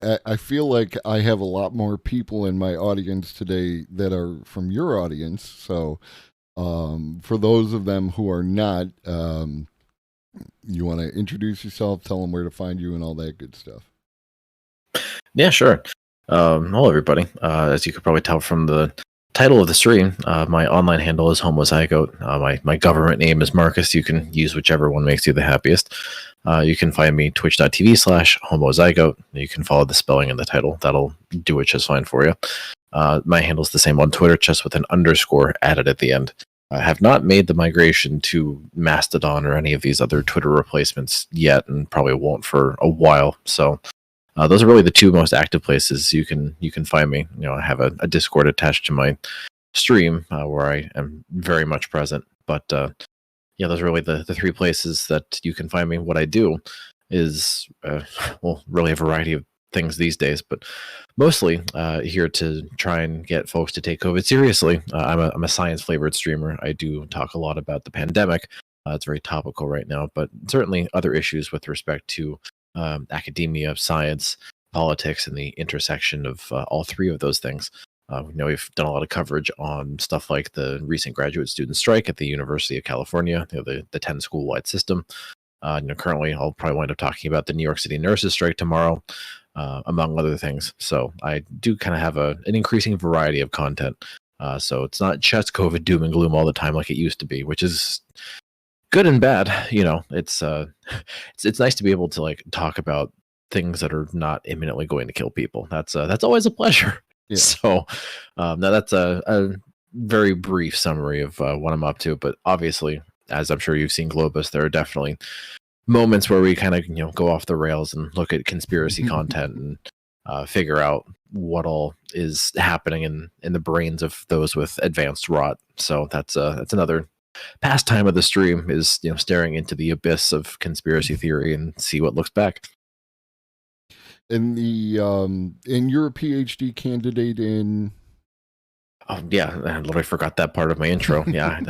I feel like I have a lot more people in my audience today that are from your audience. So, for those of them who are not, you want to introduce yourself, tell them where to find you, and all that good stuff. Yeah, sure. Hello, everybody. As you could probably tell from the title of the stream, my online handle is Homozygoat. My government name is Marcus. You can use whichever one makes you the happiest. You can find me twitch.tv/Homozygoat. You can follow the spelling in the title. That'll do it just fine for you. My handle's the same on Twitter, just with an underscore added at the end. I have not made the migration to Mastodon or any of these other Twitter replacements yet, and probably won't for a while. So those are really the two most active places you can find me. I have a Discord attached to my stream where I am very much present. But yeah, those are really the three places that you can find me. What I do is well, really a variety of things these days, but mostly here to try and get folks to take COVID seriously. I'm a science flavored streamer. I do talk a lot about the pandemic. It's very topical right now, but certainly other issues with respect to academia, science, politics, and the intersection of all three of those things. We've done a lot of coverage on stuff like the recent graduate student strike at the University of California, the 10 school-wide system. Currently, I'll probably wind up talking about the New York City nurses strike tomorrow, among other things. So I do kind of have an increasing variety of content. So it's not just COVID doom and gloom all the time like it used to be, which is good and bad. It's nice to be able to like talk about things that are not imminently going to kill people. That's always a pleasure. Yeah. So now that's a very brief summary of what I'm up to. But obviously, as I'm sure you've seen Globus, there are definitely moments where we kind of go off the rails and look at conspiracy content and figure out what all is happening in the brains of those with advanced rot. So that's another pastime of the stream, is staring into the abyss of conspiracy theory and see what looks back. And you're a PhD candidate in. Oh yeah, I literally forgot that part of my intro. Yeah,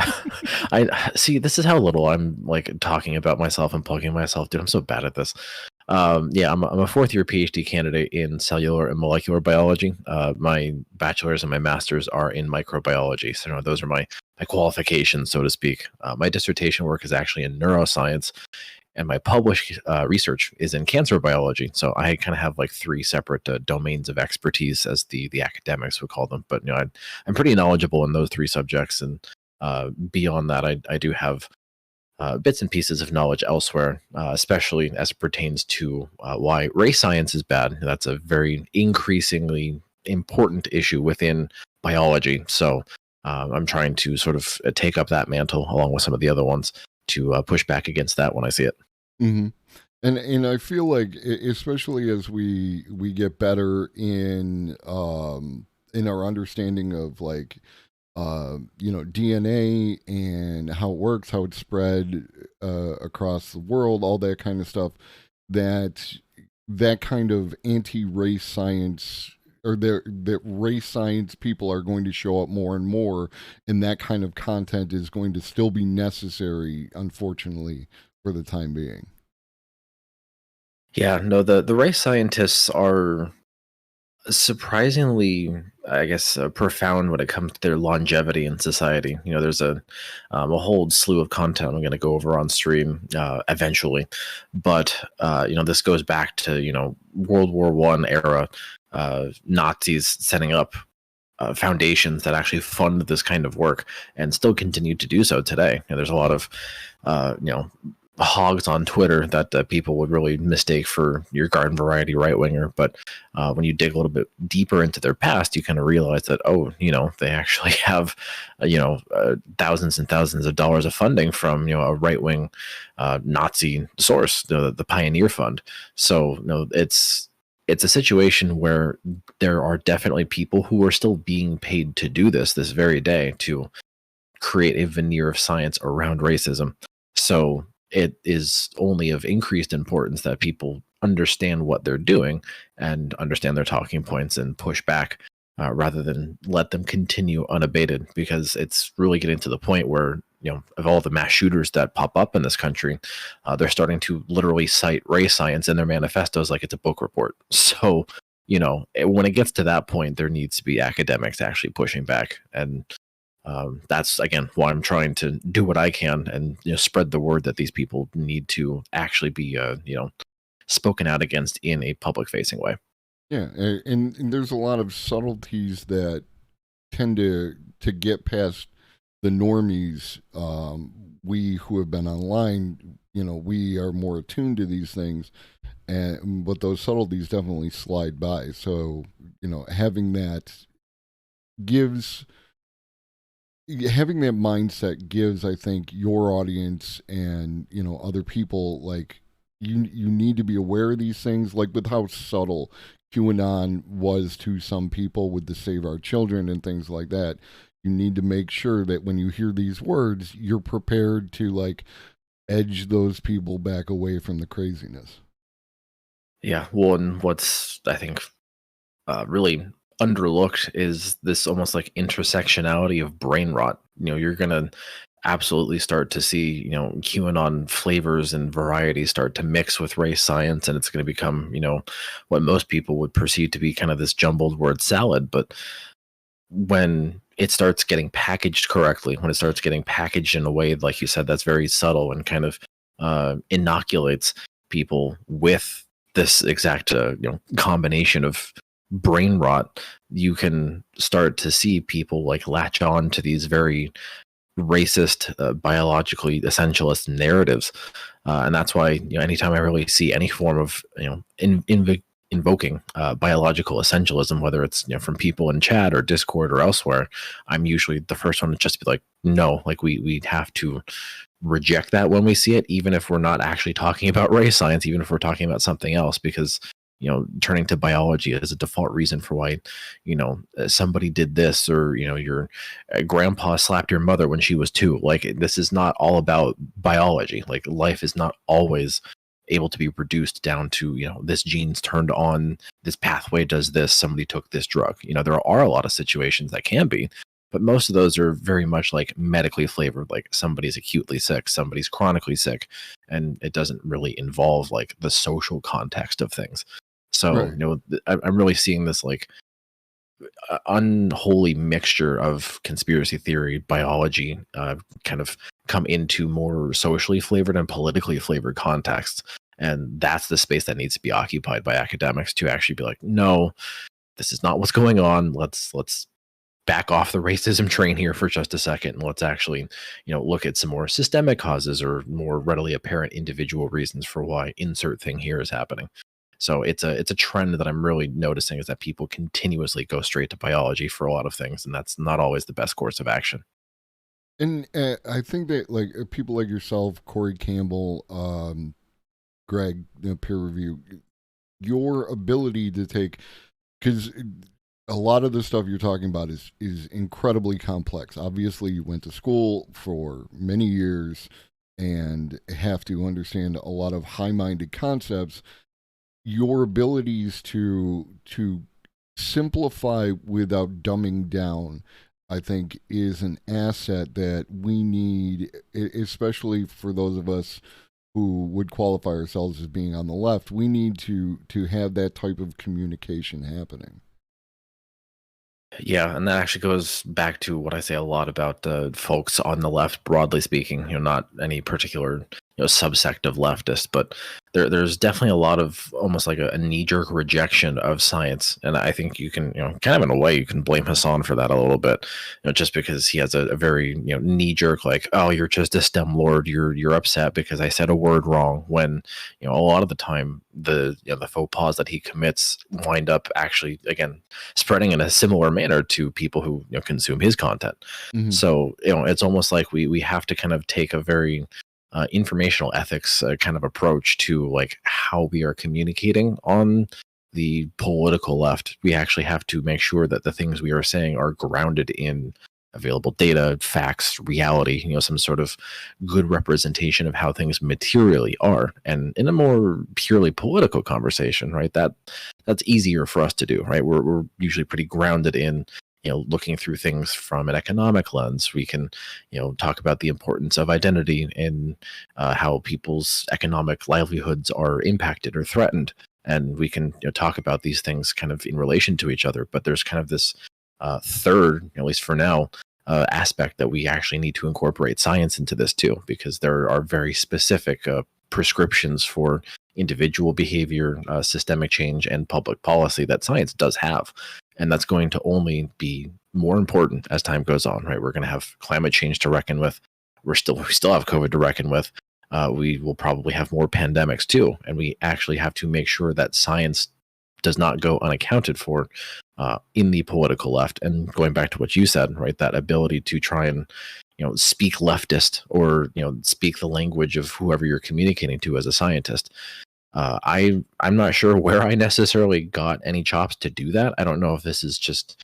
I see. This is how little I'm like talking about myself and plugging myself, dude. I'm so bad at this. Yeah, I'm a fourth year PhD candidate in cellular and molecular biology. My bachelor's and my master's are in microbiology. So those are my qualifications, so to speak. My dissertation work is actually in neuroscience, and my published research is in cancer biology. So I kind of have like three separate domains of expertise, as the academics would call them. But I'm pretty knowledgeable in those three subjects, and beyond that, I do have bits and pieces of knowledge elsewhere, especially as it pertains to why race science is bad. That's a very increasingly important issue within biology. So I'm trying to sort of take up that mantle along with some of the other ones to push back against that when I see it. Mm-hmm. And I feel like, especially as we get better in our understanding of like DNA and how it works, how it's spread across the world, all that kind of stuff, that kind of anti-race science, or that race science people are going to show up more and more, and that kind of content is going to still be necessary, unfortunately, for the time being. Yeah, no, the race scientists are surprisingly, I guess, profound when it comes to their longevity in society. There's a whole slew of content I'm going to go over on stream eventually, but this goes back to World War One era, Nazis setting up foundations that actually fund this kind of work and still continue to do so today. There's a lot of hogs on Twitter that people would really mistake for your garden variety right winger. But when you dig a little bit deeper into their past, you kind of realize that, they actually have, thousands and thousands of dollars of funding from, a right wing Nazi source, the Pioneer Fund. So, it's a situation where there are definitely people who are still being paid to do this very day, to create a veneer of science around racism. So it is only of increased importance that people understand what they're doing and understand their talking points and push back, rather than let them continue unabated, because it's really getting to the point where of all the mass shooters that pop up in this country, they're starting to literally cite race science in their manifestos like it's a book report. So, when it gets to that point, there needs to be academics actually pushing back. And that's, again, why I'm trying to do what I can and spread the word that these people need to actually be, spoken out against in a public-facing way. Yeah, and there's a lot of subtleties that tend to get past the normies. We who have been online, we are more attuned to these things, but those subtleties definitely slide by. So having gives having that mindset gives, I think, your audience and other people, like, you need to be aware of these things, like with how subtle QAnon was to some people with the Save Our Children and things like that. You need to make sure that when you hear these words, you're prepared to, like, edge those people back away from the craziness. Yeah, well, and what's, I think, really underlooked is this almost like intersectionality of brain rot. You're gonna absolutely start to see, QAnon flavors and varieties start to mix with race science, and it's going to become, what most people would perceive to be kind of this jumbled word salad. But when it starts getting packaged correctly, when it starts getting packaged in a way, like you said, that's very subtle and kind of inoculates people with this exact combination of brain rot, you can start to see people like latch on to these very racist, biologically essentialist narratives, and that's why anytime I really see any form of invoking biological essentialism, whether it's from people in chat or Discord or elsewhere, I'm usually the first one to just be like, no, like we have to reject that when we see it, even if we're not actually talking about race science, even if we're talking about something else, because turning to biology as a default reason for why somebody did this, or your grandpa slapped your mother when she was 2. Like, this is not all about biology. Like, life is not always able to be reduced down to this gene's turned on, this pathway does this, somebody took this drug. There are a lot of situations that can be, but most of those are very much like medically flavored, like somebody's acutely sick, somebody's chronically sick, and it doesn't really involve like the social context of things. So, Right. I'm really seeing this like unholy mixture of conspiracy theory, biology, kind of come into more socially flavored and politically flavored contexts. And that's the space that needs to be occupied by academics to actually be like, no, this is not what's going on. Let's back off the racism train here for just a second, and let's actually look at some more systemic causes or more readily apparent individual reasons for why insert thing here is happening. So it's a trend that I'm really noticing, is that people continuously go straight to biology for a lot of things, and that's not always the best course of action. And I think that, like, people like yourself, Corey Campbell, Greg, peer review, your ability to take, because a lot of the stuff you're talking about is incredibly complex. Obviously, you went to school for many years and have to understand a lot of high-minded concepts. Your abilities to simplify without dumbing down, I think, is an asset that we need, especially for those of us who would qualify ourselves as being on the left. We need to have that type of communication happening. Yeah, and that actually goes back to what I say a lot about folks on the left, broadly speaking. Not any particular subsect of leftists, but there's definitely a lot of almost like a knee-jerk rejection of science, and I think you can kind of in a way you can blame Hassan for that a little bit, just because he has a very knee-jerk, like, oh, you're just a STEM lord, you're upset because I said a word wrong, when a lot of the time the the faux pas that he commits wind up actually, again, spreading in a similar manner to people who consume his content. Mm-hmm. So it's almost like we have to kind of take a very informational ethics kind of approach to like how we are communicating on the political left. We actually have to make sure that the things we are saying are grounded in available data, facts, reality, some sort of good representation of how things materially are. And in a more purely political conversation, right, that's easier for us to do, right? We're usually pretty grounded in looking through things from an economic lens. We can talk about the importance of identity and how people's economic livelihoods are impacted or threatened, and we can talk about these things kind of in relation to each other. But there's kind of this third, at least for now, aspect that we actually need to incorporate science into this too, because there are very specific prescriptions for individual behavior, systemic change, and public policy that science does have. And that's going to only be more important as time goes on, right? We're going to have climate change to reckon with. We still have COVID to reckon with. We will probably have more pandemics too, and we actually have to make sure that science does not go unaccounted for in the political left. And going back to what you said, right, that ability to try and speak leftist or speak the language of whoever you're communicating to as a scientist. I'm not sure where I necessarily got any chops to do that. I don't know if this is just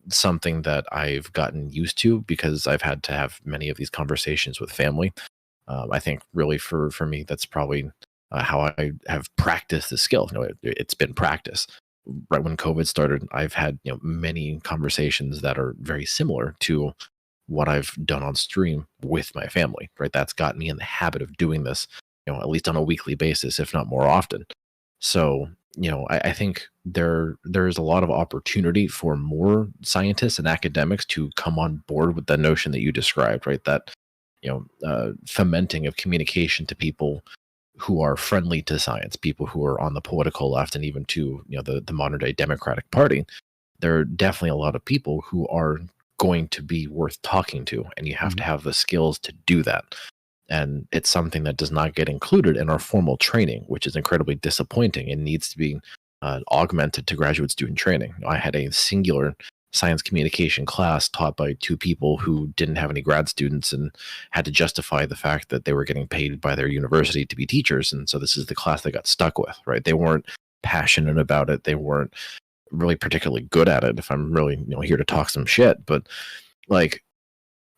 something that I've gotten used to because I've had to have many of these conversations with family. I think really for me, that's probably how I have practiced the skill. It's been practice. Right when COVID started, I've had many conversations that are very similar to what I've done on stream with my family. Right, that's gotten me in the habit of doing this, at least on a weekly basis, if not more often. So I think there's a lot of opportunity for more scientists and academics to come on board with the notion that you described, right? That fomenting of communication to people who are friendly to science, people who are on the political left, and even to the modern day Democratic Party. There are definitely a lot of people who are going to be worth talking to, and you have to have the skills to do that. And it's something that does not get included in our formal training, which is incredibly disappointing and needs to be augmented to graduate student training. I had a singular science communication class taught by two people who didn't have any grad students and had to justify the fact that they were getting paid by their university to be teachers. And so this is the class they got stuck with, right? They weren't passionate about it. They weren't really particularly good at it, if I'm really here to talk some shit. But like,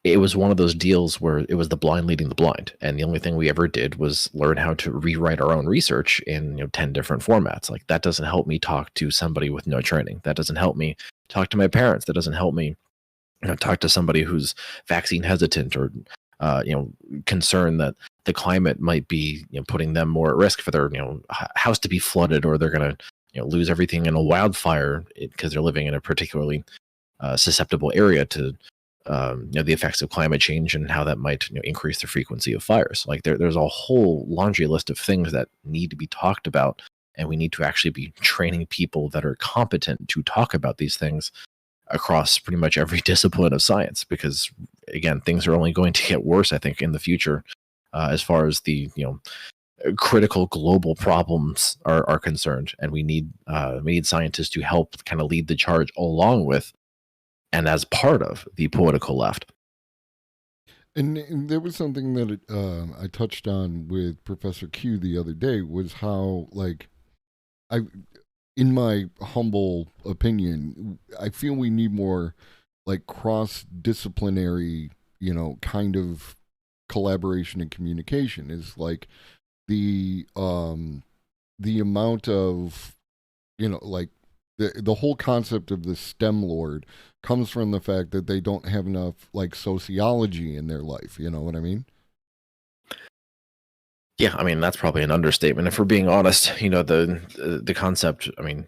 it was one of those deals where it was the blind leading the blind, and the only thing we ever did was learn how to rewrite our own research in 10 different formats. Like, that doesn't help me talk to somebody with no training. That doesn't help me talk to my parents. That doesn't help me talk to somebody who's vaccine hesitant or concerned that the climate might be putting them more at risk for their house to be flooded, or they're going to lose everything in a wildfire because they're living in a particularly susceptible area to the effects of climate change and how that might increase the frequency of fires. Like, there's a whole laundry list of things that need to be talked about, and we need to actually be training people that are competent to talk about these things across pretty much every discipline of science. Because again, things are only going to get worse, I think, in the future as far as the critical global problems are concerned, and we need scientists to help kind of lead the charge along with and as part of the political left. And there was something that I touched on with Professor Q the other day, was how, like, in my humble opinion, I feel we need more, like, cross-disciplinary, kind of collaboration and communication. Is like the amount of, like, the whole concept of the STEM Lord comes from the fact that they don't have enough, like, sociology in their life. You know what I mean? Yeah, I mean, that's probably an understatement. If we're being honest, the concept, I mean,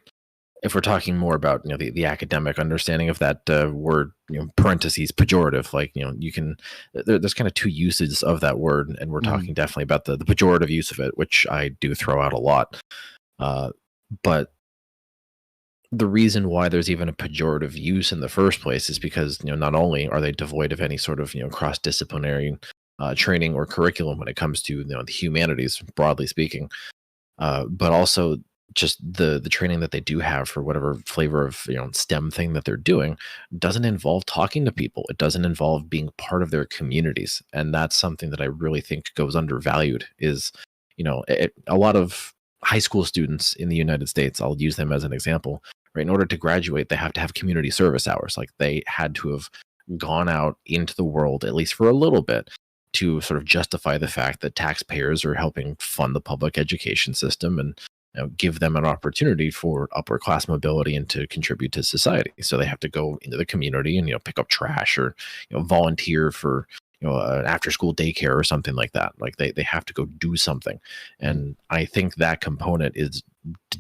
if we're talking more about the academic understanding of that word, parentheses pejorative, like you can there's kind of two uses of that word, and we're talking definitely about the pejorative use of it, which I do throw out a lot. But the reason why there's even a pejorative use in the first place is because not only are they devoid of any sort of cross-disciplinary training or curriculum when it comes to the humanities, broadly speaking, but also just the training that they do have for whatever flavor of STEM thing that they're doing doesn't involve talking to people. It doesn't involve being part of their communities, and that's something that I really think goes undervalued. Is a lot of high school students in the United States, I'll use them as an example, right? In order to graduate, they have to have community service hours. Like, they had to have gone out into the world, at least for a little bit, to sort of justify the fact that taxpayers are helping fund the public education system, and give them an opportunity for upper class mobility and to contribute to society. So they have to go into the community and pick up trash or volunteer for an after school daycare or something like that. Like they have to go do something. And I think that component is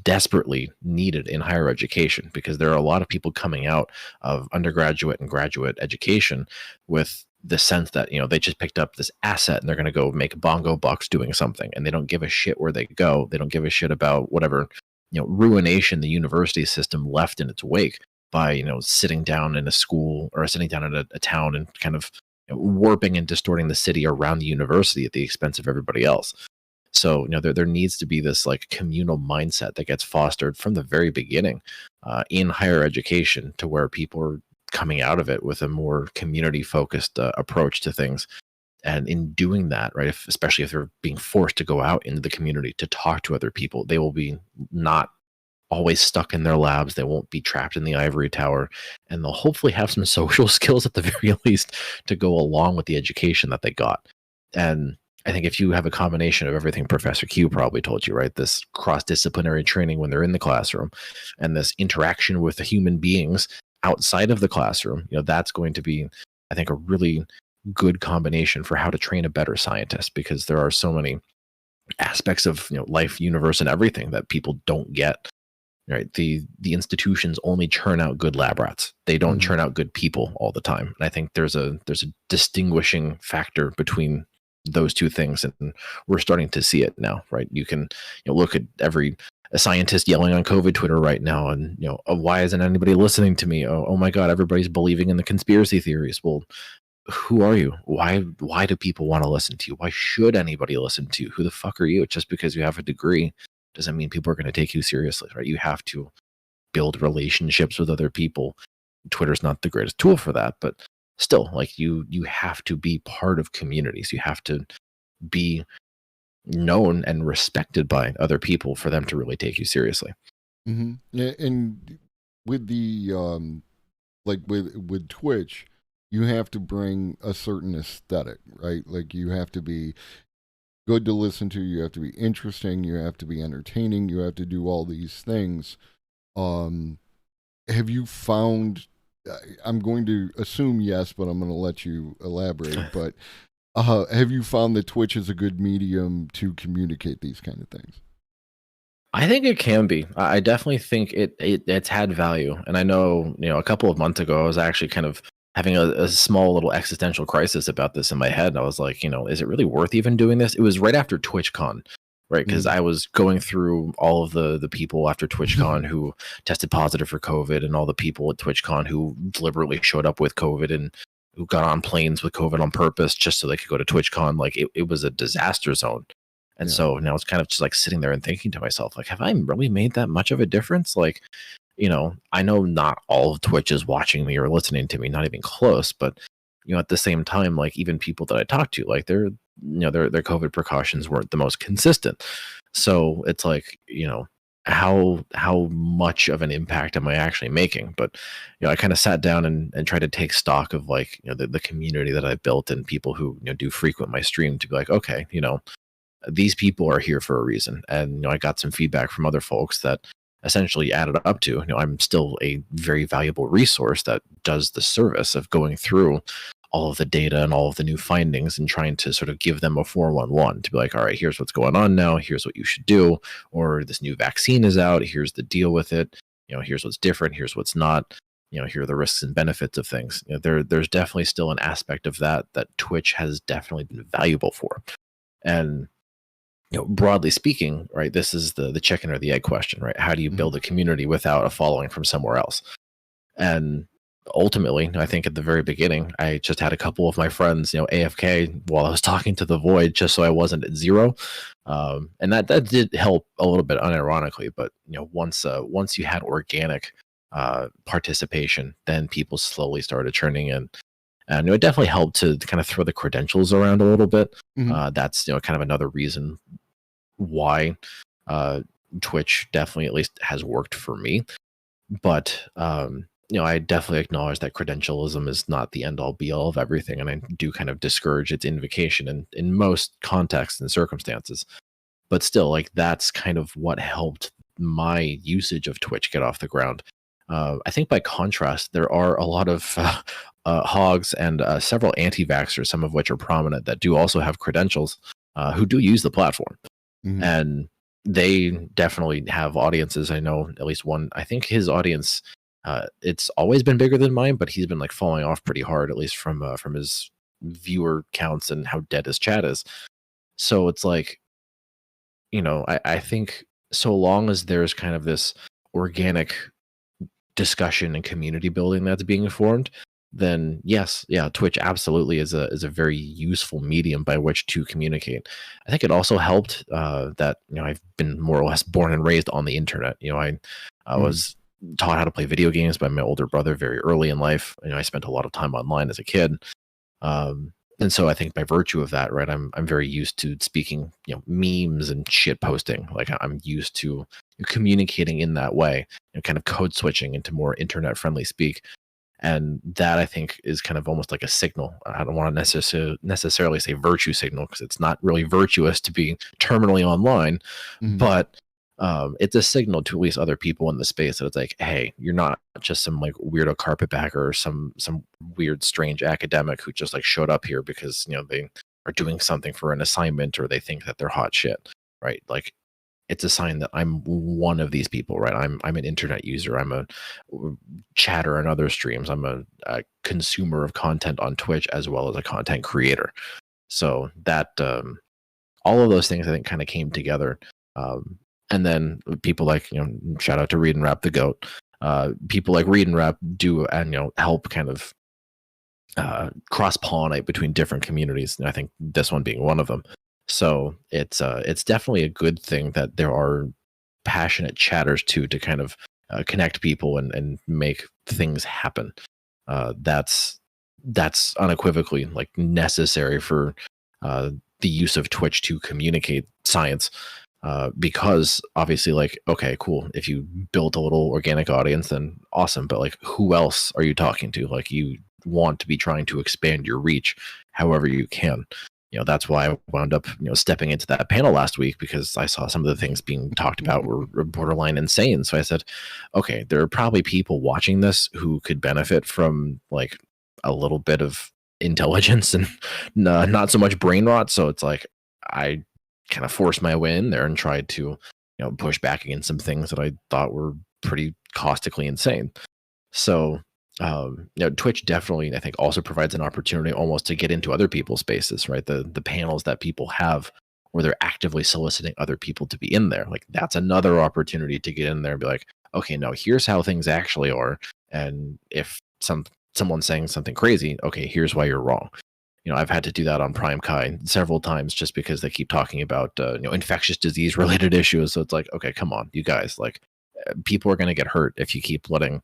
desperately needed in higher education, because there are a lot of people coming out of undergraduate and graduate education with the sense that they just picked up this asset and they're going to go make bongo bucks doing something, and they don't give a shit where they go. They don't give a shit about whatever ruination the university system left in its wake by sitting down in a school or sitting down in a town and kind of warping and distorting the city around the university at the expense of everybody else. So there needs to be this like communal mindset that gets fostered from the very beginning in higher education, to where people are coming out of it with a more community focused approach to things. And in doing that, right, especially if they're being forced to go out into the community to talk to other people, they will be not always stuck in their labs. They won't be trapped in the ivory tower, and they'll hopefully have some social skills at the very least to go along with the education that they got. And I think if you have a combination of everything Professor Q probably told you, right, this cross-disciplinary training when they're in the classroom and this interaction with the human beings outside of the classroom, that's going to be, I think, a really good combination for how to train a better scientist, because there are so many aspects of life, universe, and everything that people don't get. Right, the institutions only churn out good lab rats. They don't churn out good people all the time. And I think there's a distinguishing factor between those two things, and we're starting to see it now. Right, you can look at a scientist yelling on COVID Twitter right now, and oh, why isn't anybody listening to me? Oh my God, everybody's believing in the conspiracy theories. Well, who are you? Why do people want to listen to you? Why should anybody listen to you? Who the fuck are you? Just because you have a degree doesn't mean people are going to take you seriously, right? You have to build relationships with other people. Twitter's not the greatest tool for that, but still, like you have to be part of communities. You have to be known and respected by other people for them to really take you seriously. And with the like with Twitch, you have to bring a certain aesthetic, right? Like you have to be good to listen to, you have to be interesting, you have to be entertaining, you have to do all these things. Have you found, I'm going to assume yes, but I'm going to let you elaborate, but have you found that Twitch is a good medium to communicate these kind of things? I think it can be. I definitely think it's had value. And I know, a couple of months ago, I was actually kind of having a small little existential crisis about this in my head. And I was like, is it really worth even doing this? It was right after TwitchCon, right? Because I was going through all of the people after TwitchCon who tested positive for COVID, and all the people at TwitchCon who deliberately showed up with COVID and who got on planes with COVID on purpose just so they could go to TwitchCon. Like it was a disaster zone. And so now it's kind of just like sitting there and thinking to myself, like, have I really made that much of a difference? Like, I know not all of Twitch is watching me or listening to me, not even close, but at the same time, like even people that I talk to, like their COVID precautions weren't the most consistent. So it's like, how much of an impact am I actually making? But I kind of sat down and tried to take stock of like the community that I built and people who do frequent my stream, to be like, okay, these people are here for a reason. And I got some feedback from other folks that essentially added up to, I'm still a very valuable resource that does the service of going through all of the data and all of the new findings and trying to sort of give them a 411 to be like, all right, here's what's going on now. Here's what you should do. Or this new vaccine is out. Here's the deal with it. Here's what's different. Here's what's not. Here are the risks and benefits of things. There's definitely still an aspect of that Twitch has definitely been valuable for. And broadly speaking, right, this is the chicken or the egg question, right? How do you build a community without a following from somewhere else? And ultimately, I think at the very beginning, I just had a couple of my friends, AFK while I was talking to the void, just so I wasn't at zero. And that did help a little bit unironically. But, once you had organic participation, then people slowly started churning in. And it definitely helped to kind of throw the credentials around a little bit. That's kind of another reason why Twitch definitely at least has worked for me. But I definitely acknowledge that credentialism is not the end all be all of everything, and I do kind of discourage its invocation in most contexts and circumstances. but still, like, that's kind of what helped my usage of Twitch get off the ground. I think by contrast, there are a lot of hogs and several anti-vaxxers, some of which are prominent, that do also have credentials, who do use the platform. Mm-hmm. And they definitely have audiences. I know at least one. I think his audience, it's always been bigger than mine, but he's been like falling off pretty hard, at least from his viewer counts and how dead his chat is. So it's like, I think so long as there's kind of this organic discussion and community building that's being formed, then yes, yeah, Twitch absolutely is a very useful medium by which to communicate. I think it also helped that I've been more or less born and raised on the internet. I Mm-hmm. was taught how to play video games by my older brother very early in life. I spent a lot of time online as a kid. Um, and so I think by virtue of that, right, I'm very used to speaking, memes and shit posting. Like, I'm used to communicating in that way, kind of code switching into more internet friendly speak. And that, I think, is kind of almost like a signal. I don't want to necessarily say virtue signal, because it's not really virtuous to be terminally online, Mm-hmm. but it's a signal to at least other people in the space that it's like, hey, you're not just some like weirdo carpetbagger or some weird strange academic who just like showed up here because they are doing something for an assignment, or they think that they're hot shit, right? Like, it's a sign that I'm one of these people, right? I'm an internet user. I'm a chatter on other streams. I'm a consumer of content on Twitch, as well as a content creator. So that all of those things, I think, kind of came together. And then people like, shout out to Read and Rap the Goat. People like Read and Rap do, and help kind of cross pollinate between different communities, and I think this one being one of them. So it's definitely a good thing that there are passionate chatters to kind of connect people and make things happen. That's unequivocally like necessary for the use of Twitch to communicate science. Because obviously, like, okay, cool. If you built a little organic audience, then awesome. But like, who else are you talking to? Like, you want to be trying to expand your reach however you can. That's why I wound up, stepping into that panel last week, because I saw some of the things being talked about were borderline insane. So I said, okay, there are probably people watching this who could benefit from like a little bit of intelligence and not so much brain rot. So it's like, I kind of forced my way in there and tried to, push back against some things that I thought were pretty caustically insane. So, Twitch definitely, I think, also provides an opportunity almost to get into other people's spaces, right? The panels that people have where they're actively soliciting other people to be in there. Like, that's another opportunity to get in there and be like, okay, no, here's how things actually are. And if someone's saying something crazy, okay, here's why you're wrong. I've had to do that on Prime Kai several times just because they keep talking about infectious disease related issues. So it's like, okay, come on, you guys, like, people are going to get hurt if you keep letting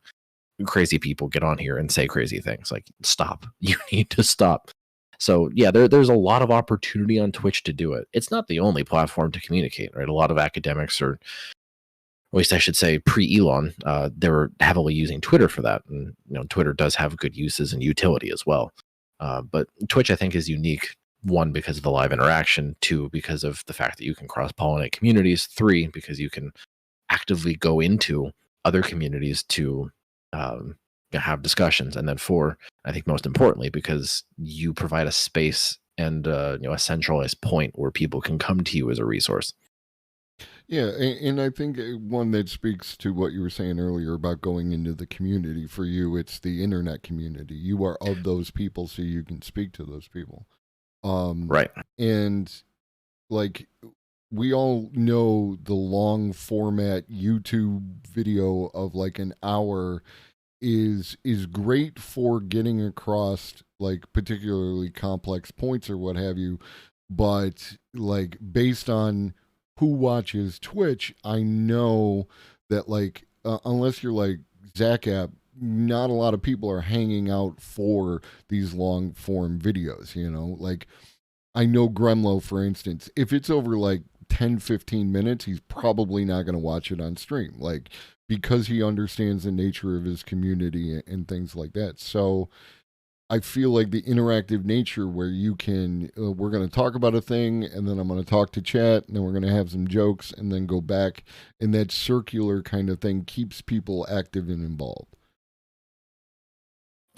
crazy people get on here and say crazy things. Like, stop. You need to stop. So yeah, there's a lot of opportunity on Twitch to do it. It's not the only platform to communicate, right? A lot of academics, or at least I should say pre-Elon, they were heavily using Twitter for that. And Twitter does have good uses and utility as well. But Twitch, I think, is unique. One, because of the live interaction. Two, because of the fact that you can cross-pollinate communities. Three, because you can actively go into other communities to have discussions. And then four, I think most importantly, because you provide a space and a centralized point where people can come to you as a resource. Yeah, and I think one that speaks to what you were saying earlier about going into the community. For you, it's the internet community. You are of those people, so you can speak to those people. Right. And like, we all know the long format YouTube video of like an hour is great for getting across like particularly complex points or what have you, but like based on who watches Twitch, I know that like unless you're like Zach App, not a lot of people are hanging out for these long form videos, like I know Gremlo, for instance, if it's over like 10, 15 minutes, he's probably not going to watch it on stream, like because he understands the nature of his community and things like that. So I feel like the interactive nature where you can, we're going to talk about a thing and then I'm going to talk to chat and then we're going to have some jokes and then go back. And that circular kind of thing keeps people active and involved.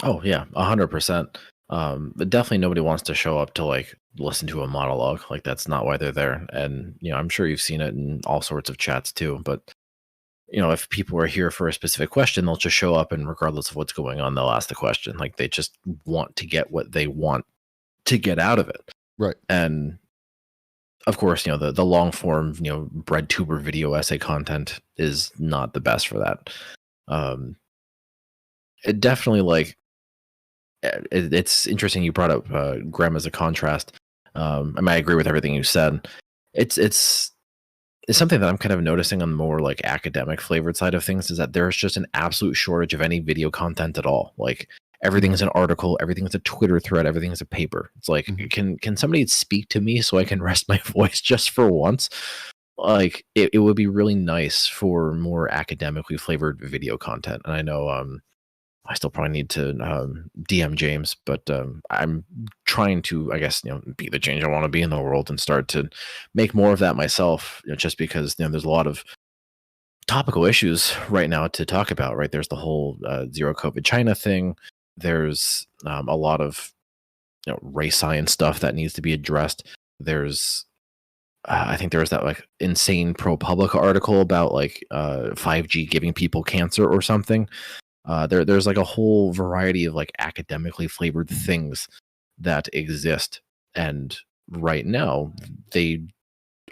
Oh yeah, 100%. But definitely nobody wants to show up to like listen to a monologue. Like that's not why they're there. And I'm sure you've seen it in all sorts of chats too. But if people are here for a specific question, they'll just show up and regardless of what's going on, they'll ask the question. Like they just want to get what they want to get out of it. Right. And of course, the long form, bread tuber video essay content is not the best for that. It definitely it's interesting you brought up Graham as a contrast. I agree with everything you said. It's something that I'm kind of noticing on the more like academic flavored side of things is that there's just an absolute shortage of any video content at all. Like everything is an article, everything is a Twitter thread, everything is a paper. It's like, can somebody speak to me so I can rest my voice just for once? Like it would be really nice for more academically flavored video content. And I know I still probably need to DM James, but I'm trying to, I guess, be the change I want to be in the world and start to make more of that myself. Just because there's a lot of topical issues right now to talk about. Right, there's the whole zero COVID China thing. There's a lot of race science stuff that needs to be addressed. There's I think there was that like insane ProPublica article about like 5G giving people cancer or something. There's like a whole variety of like academically flavored things that exist, and right now they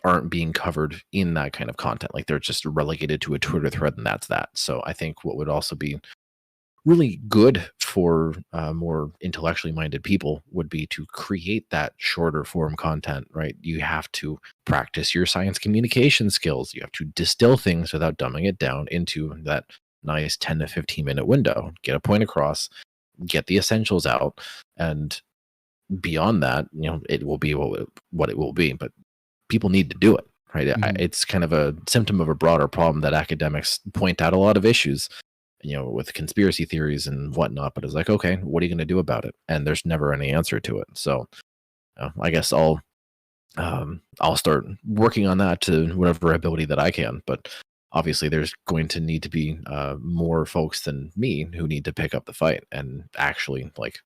aren't being covered in that kind of content. Like they're just relegated to a Twitter thread, and that's that. So I think what would also be really good for more intellectually minded people would be to create that shorter form content. Right, you have to practice your science communication skills. You have to distill things without dumbing it down into that nice 10 to 15-minute window, get a point across, get the essentials out, and beyond that, it will be what it will be. But people need to do it, right? It's kind of a symptom of a broader problem that academics point out a lot of issues, with conspiracy theories and whatnot. But it's like, okay, what are you going to do about it? And there's never any answer to it. So I guess I'll start working on that to whatever ability that I can. But obviously there's going to need to be more folks than me who need to pick up the fight and actually like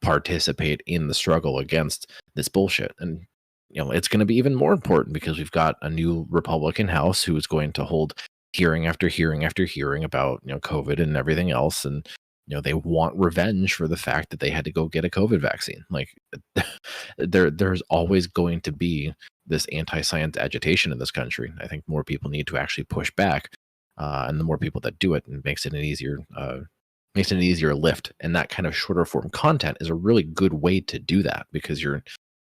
participate in the struggle against this bullshit. And it's going to be even more important because we've got a new Republican House who is going to hold hearing after hearing after hearing about COVID and everything else, and they want revenge for the fact that they had to go get a COVID vaccine. Like there's always going to be this anti-science agitation in this country. I think more people need to actually push back, and the more people that do it, it makes it an easier lift. And that kind of shorter form content is a really good way to do that because you're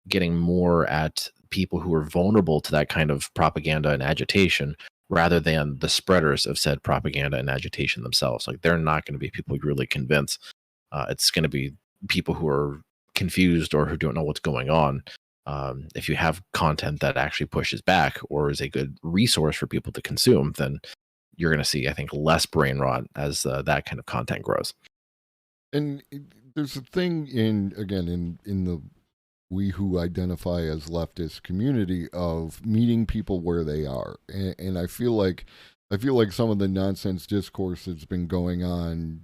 getting more at people who are vulnerable to that kind of propaganda and agitation rather than the spreaders of said propaganda and agitation themselves. Like they're not going to be people you really convince. It's going to be people who are confused or who don't know what's going on. If you have content that actually pushes back or is a good resource for people to consume, then you're going to see, I think, less brain rot as that kind of content grows. And there's a thing in the we who identify as leftist community of meeting people where they are, and I feel like some of the nonsense discourse that's been going on,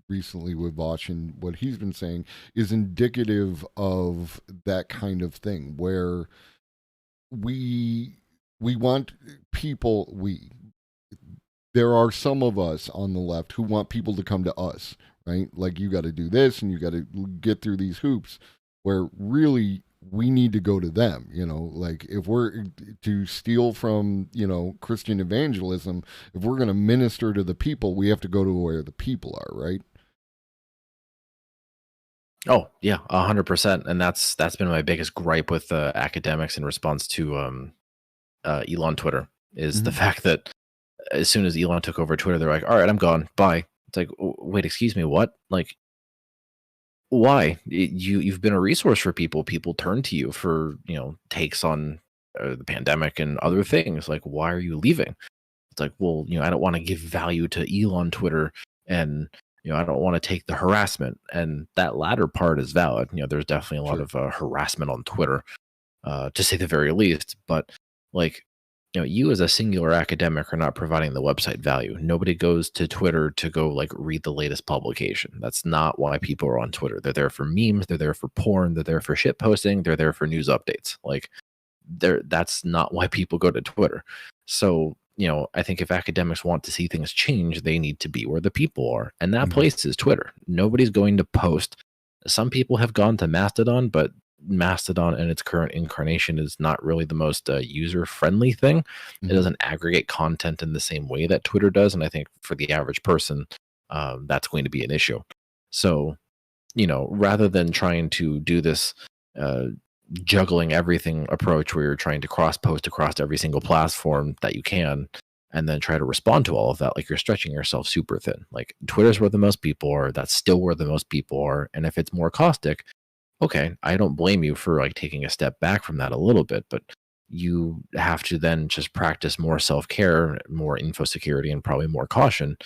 recently with Vosh and what he's been saying is indicative of that kind of thing where we want people there are some of us on the left who want people to come to us, right? Like you got to do this and you got to get through these hoops where really we need to go to them, like if we're to steal from, Christian evangelism, if we're going to minister to the people, we have to go to where the people are, right? Oh yeah, 100%. And that's been my biggest gripe with academics in response to Elon Twitter is the fact that as soon as Elon took over Twitter, they're like, all right, I'm gone. Bye. It's like, wait, excuse me, what? Like, why? You've been a resource for people. People turn to you for, takes on the pandemic and other things. Like, why are you leaving? It's like, well, I don't want to give value to Elon Twitter and, I don't want to take the harassment. And that latter part is valid. There's definitely a lot Sure. of harassment on Twitter, to say the very least. But like, you as a singular academic are not providing the website value. Nobody goes to Twitter to go like read the latest publication. That's not why people are on Twitter. They're there for memes. They're there for porn. They're there for shit posting. They're there for news updates. Like, that's not why people go to Twitter. So, I think if academics want to see things change, they need to be where the people are. And that Hmm. place is Twitter. Nobody's going to post. Some people have gone to Mastodon, but Mastodon in its current incarnation is not really the most user friendly thing. It Hmm. doesn't aggregate content in the same way that Twitter does. And I think for the average person, that's going to be an issue. So, rather than trying to do this uh, juggling everything approach where you're trying to cross post across every single platform that you can and then try to respond to all of that, like you're stretching yourself super thin. Like Twitter's where the most people are. That's still where the most people are. And if it's more caustic, okay, I don't blame you for like taking a step back from that a little bit, but you have to then just practice more self-care, more info security, and probably more caution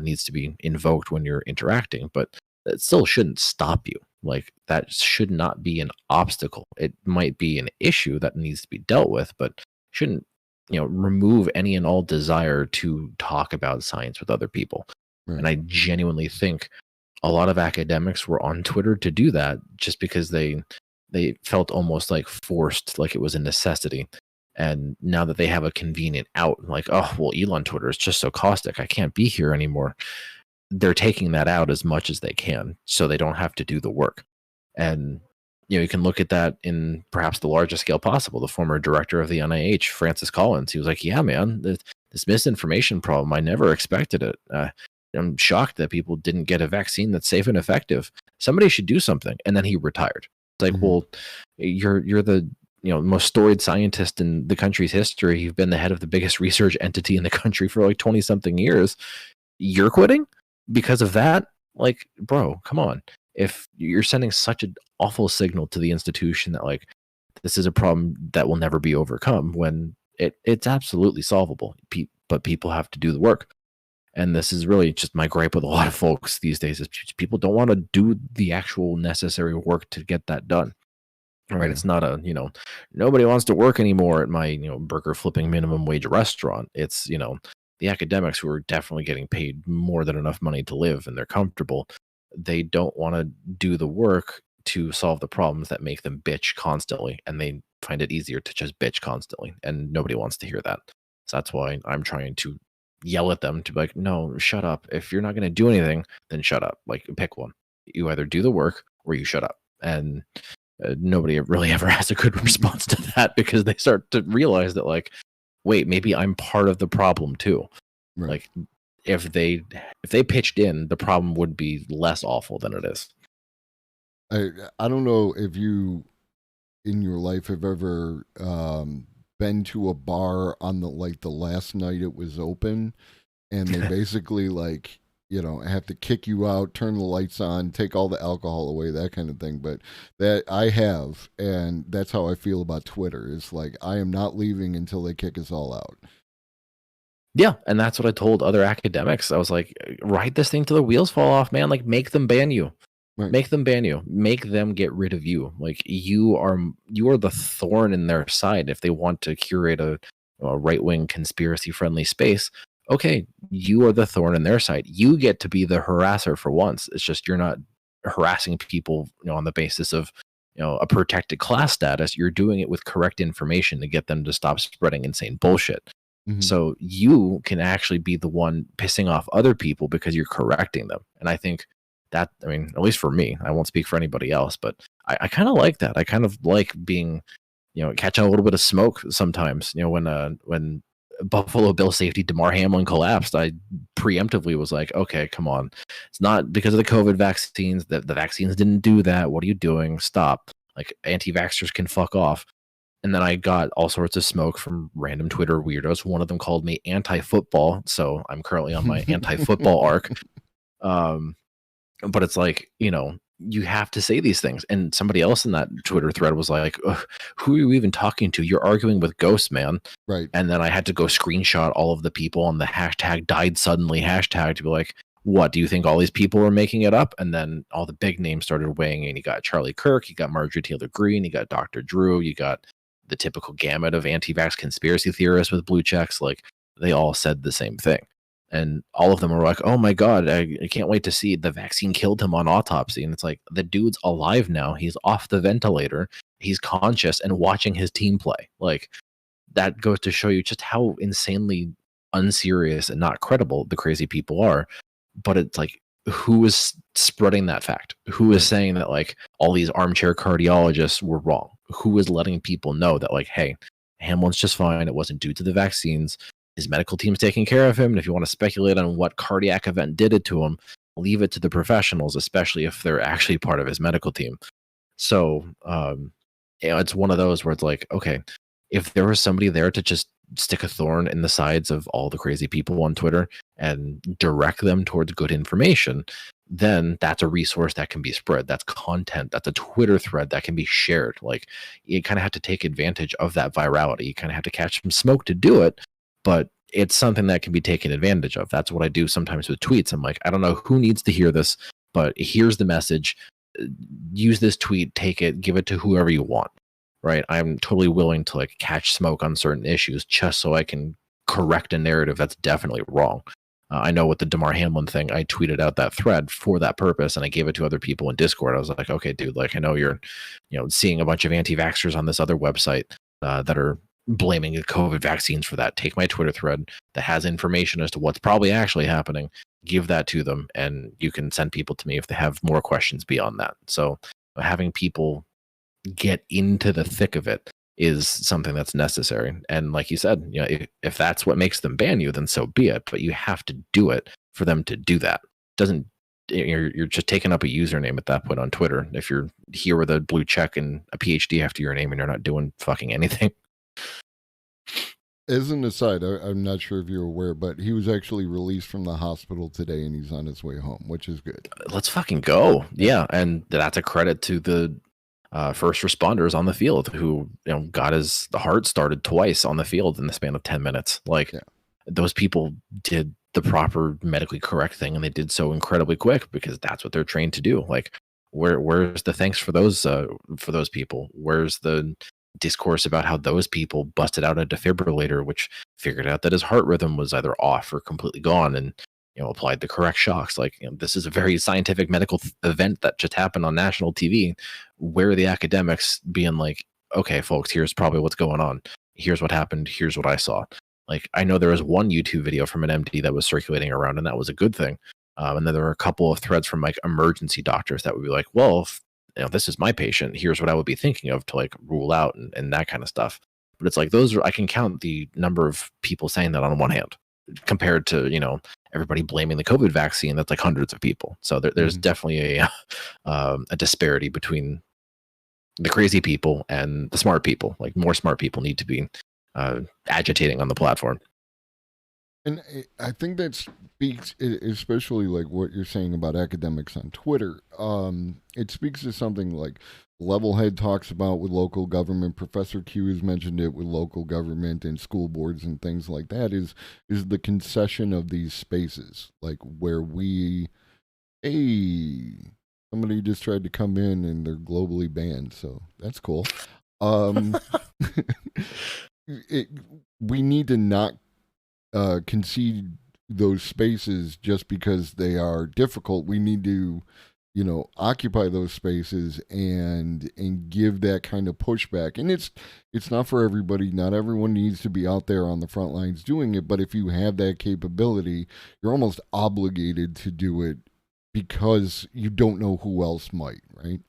needs to be invoked when you're interacting. But it still shouldn't stop you. Like that should not be an obstacle. It might be an issue that needs to be dealt with, but shouldn't remove any and all desire to talk about science with other people. Right. And I genuinely think a lot of academics were on Twitter to do that just because they felt almost like forced, like it was a necessity. And now that they have a convenient out, like, oh well, Elon Twitter is just so caustic, I can't be here anymore. They're taking that out as much as they can so they don't have to do the work. And you can look at that in perhaps the largest scale possible. The former director of the NIH, Francis Collins, he was like, yeah, man, this misinformation problem, I never expected it. I'm shocked that people didn't get a vaccine that's safe and effective. Somebody should do something. And then he retired. It's like, Hmm. well, you're the most storied scientist in the country's history. You've been the head of the biggest research entity in the country for like 20 something years. You're quitting because of that? Like, bro, come on. If you're sending such an awful signal to the institution that like this is a problem that will never be overcome, when it's absolutely solvable, but people have to do the work. And this is really just my gripe with a lot of folks these days is people don't want to do the actual necessary work to get that done. Right? Yeah. It's not nobody wants to work anymore at my burger flipping minimum wage restaurant. It's the academics who are definitely getting paid more than enough money to live and they're comfortable. They don't want to do the work to solve the problems that make them bitch constantly, and they find it easier to just bitch constantly, and nobody wants to hear that. So that's why I'm trying to yell at them to be like, no, shut up. If you're not going to do anything, then shut up. Like, pick one. You either do the work or you shut up. And nobody really ever has a good response to that because they start to realize that, like, wait, maybe I'm part of the problem too. Right. Like, if they pitched in, the problem would be less awful than it is. I don't know if you in your life have ever been to a bar on the last night it was open, and they basically like have to kick you out, turn the lights on, take all the alcohol away, that kind of thing. But that I have, and that's how I feel about Twitter. It's like I am not leaving until they kick us all out. Yeah, and that's what I told other academics. I was like, ride this thing till the wheels fall off, man. Like, make them ban you. Right. Make them ban you. Make them get rid of you. Like, you are the thorn in their side if they want to curate a right-wing conspiracy friendly space. Okay, you are the thorn in their side. You get to be the harasser for once. It's just you're not harassing people on the basis of a protected class status. You're doing it with correct information to get them to stop spreading insane bullshit. Mm-hmm. So you can actually be the one pissing off other people because you're correcting them. And I think that, I mean, at least for me, I won't speak for anybody else, but I kind of like that. I kind of like being, catching a little bit of smoke sometimes. When Buffalo Bill safety DeMar Hamlin collapsed, I preemptively was like, okay, come on. It's not because of the COVID vaccines. The vaccines didn't do that. What are you doing? Stop. Like, anti-vaxxers can fuck off. And then I got all sorts of smoke from random Twitter weirdos. One of them called me anti-football, so I'm currently on my anti-football arc. But it's like, you have to say these things. And somebody else in that Twitter thread was like, who are you even talking to? You're arguing with ghosts, man. Right. And then I had to go screenshot all of the people on the hashtag died suddenly hashtag to be like, what do you think all these people were making it up? And then all the big names started weighing in. You got Charlie Kirk, you got Marjorie Taylor Greene, you got Dr. Drew, you got the typical gamut of anti-vax conspiracy theorists with blue checks. Like, they all said the same thing. And all of them were like, oh my God, I can't wait to see the vaccine killed him on autopsy. And it's like, the dude's alive now. He's off the ventilator. He's conscious and watching his team play. Like, that goes to show you just how insanely unserious and not credible the crazy people are. But it's like, who is spreading that fact? Who is saying that like all these armchair cardiologists were wrong? Who is letting people know that like, hey, Hamlin's just fine. It wasn't due to the vaccines. His medical team's taking care of him. And if you want to speculate on what cardiac event did it to him, leave it to the professionals, especially if they're actually part of his medical team. So, it's one of those where it's like, okay, if there was somebody there to just stick a thorn in the sides of all the crazy people on Twitter and direct them towards good information, then that's a resource that can be spread. That's content. That's a Twitter thread that can be shared. Like, you kind of have to take advantage of that virality. You kind of have to catch some smoke to do it, but it's something that can be taken advantage of. That's what I do sometimes with tweets. I'm like, I don't know who needs to hear this, but here's the message. Use this tweet, take it, give it to whoever you want. Right? I'm totally willing to like catch smoke on certain issues just so I can correct a narrative that's definitely wrong. I know with the Damar Hamlin thing, I tweeted out that thread for that purpose, and I gave it to other people in Discord. I was like, okay, dude, like I know you're, seeing a bunch of anti-vaxxers on this other website that are blaming the COVID vaccines for that. Take my Twitter thread that has information as to what's probably actually happening, give that to them, and you can send people to me if they have more questions beyond that. So having people get into the thick of it is something that's necessary. And like you said, if that's what makes them ban you, then so be it. But you have to do it for them to do that. Doesn't you're just taking up a username at that point on Twitter if you're here with a blue check and a PhD after your name and you're not doing fucking anything. As an aside, I'm not sure if you're aware, but he was actually released from the hospital today and he's on his way home, which is good. Let's fucking go. Yeah. And that's a credit to the first responders on the field who got his heart started twice on the field in the span of 10 minutes. Like, those people did the proper medically correct thing, and they did so incredibly quick because that's what they're trained to do. Like, where's the thanks for those people? Where's the discourse about how those people busted out a defibrillator, which figured out that his heart rhythm was either off or completely gone, and applied the correct shocks? Like, this is a very scientific medical event that just happened on national TV. Where are the academics being like, okay, folks, here's probably what's going on. Here's what happened. Here's what I saw. Like, I know there was one YouTube video from an MD that was circulating around, and that was a good thing. And then there were a couple of threads from like emergency doctors that would be like, well, if, this is my patient, here's what I would be thinking of to like rule out and that kind of stuff. But it's like, I can count the number of people saying that on one hand compared to, everybody blaming the COVID vaccine. That's like hundreds of people. So there's definitely a disparity between the crazy people and the smart people. Like, more smart people need to be agitating on the platform. And I think that speaks, especially like what you're saying about academics on Twitter. It speaks to something like Levelhead talks about with local government. Professor Q has mentioned it with local government and school boards and things like that. Is the concession of these spaces, like where somebody just tried to come in and they're globally banned, so that's cool. We need to not concede those spaces just because they are difficult. We need to, occupy those spaces and give that kind of pushback. And it's not for everybody. Not everyone needs to be out there on the front lines doing it. But if you have that capability, you're almost obligated to do it because you don't know who else might, right?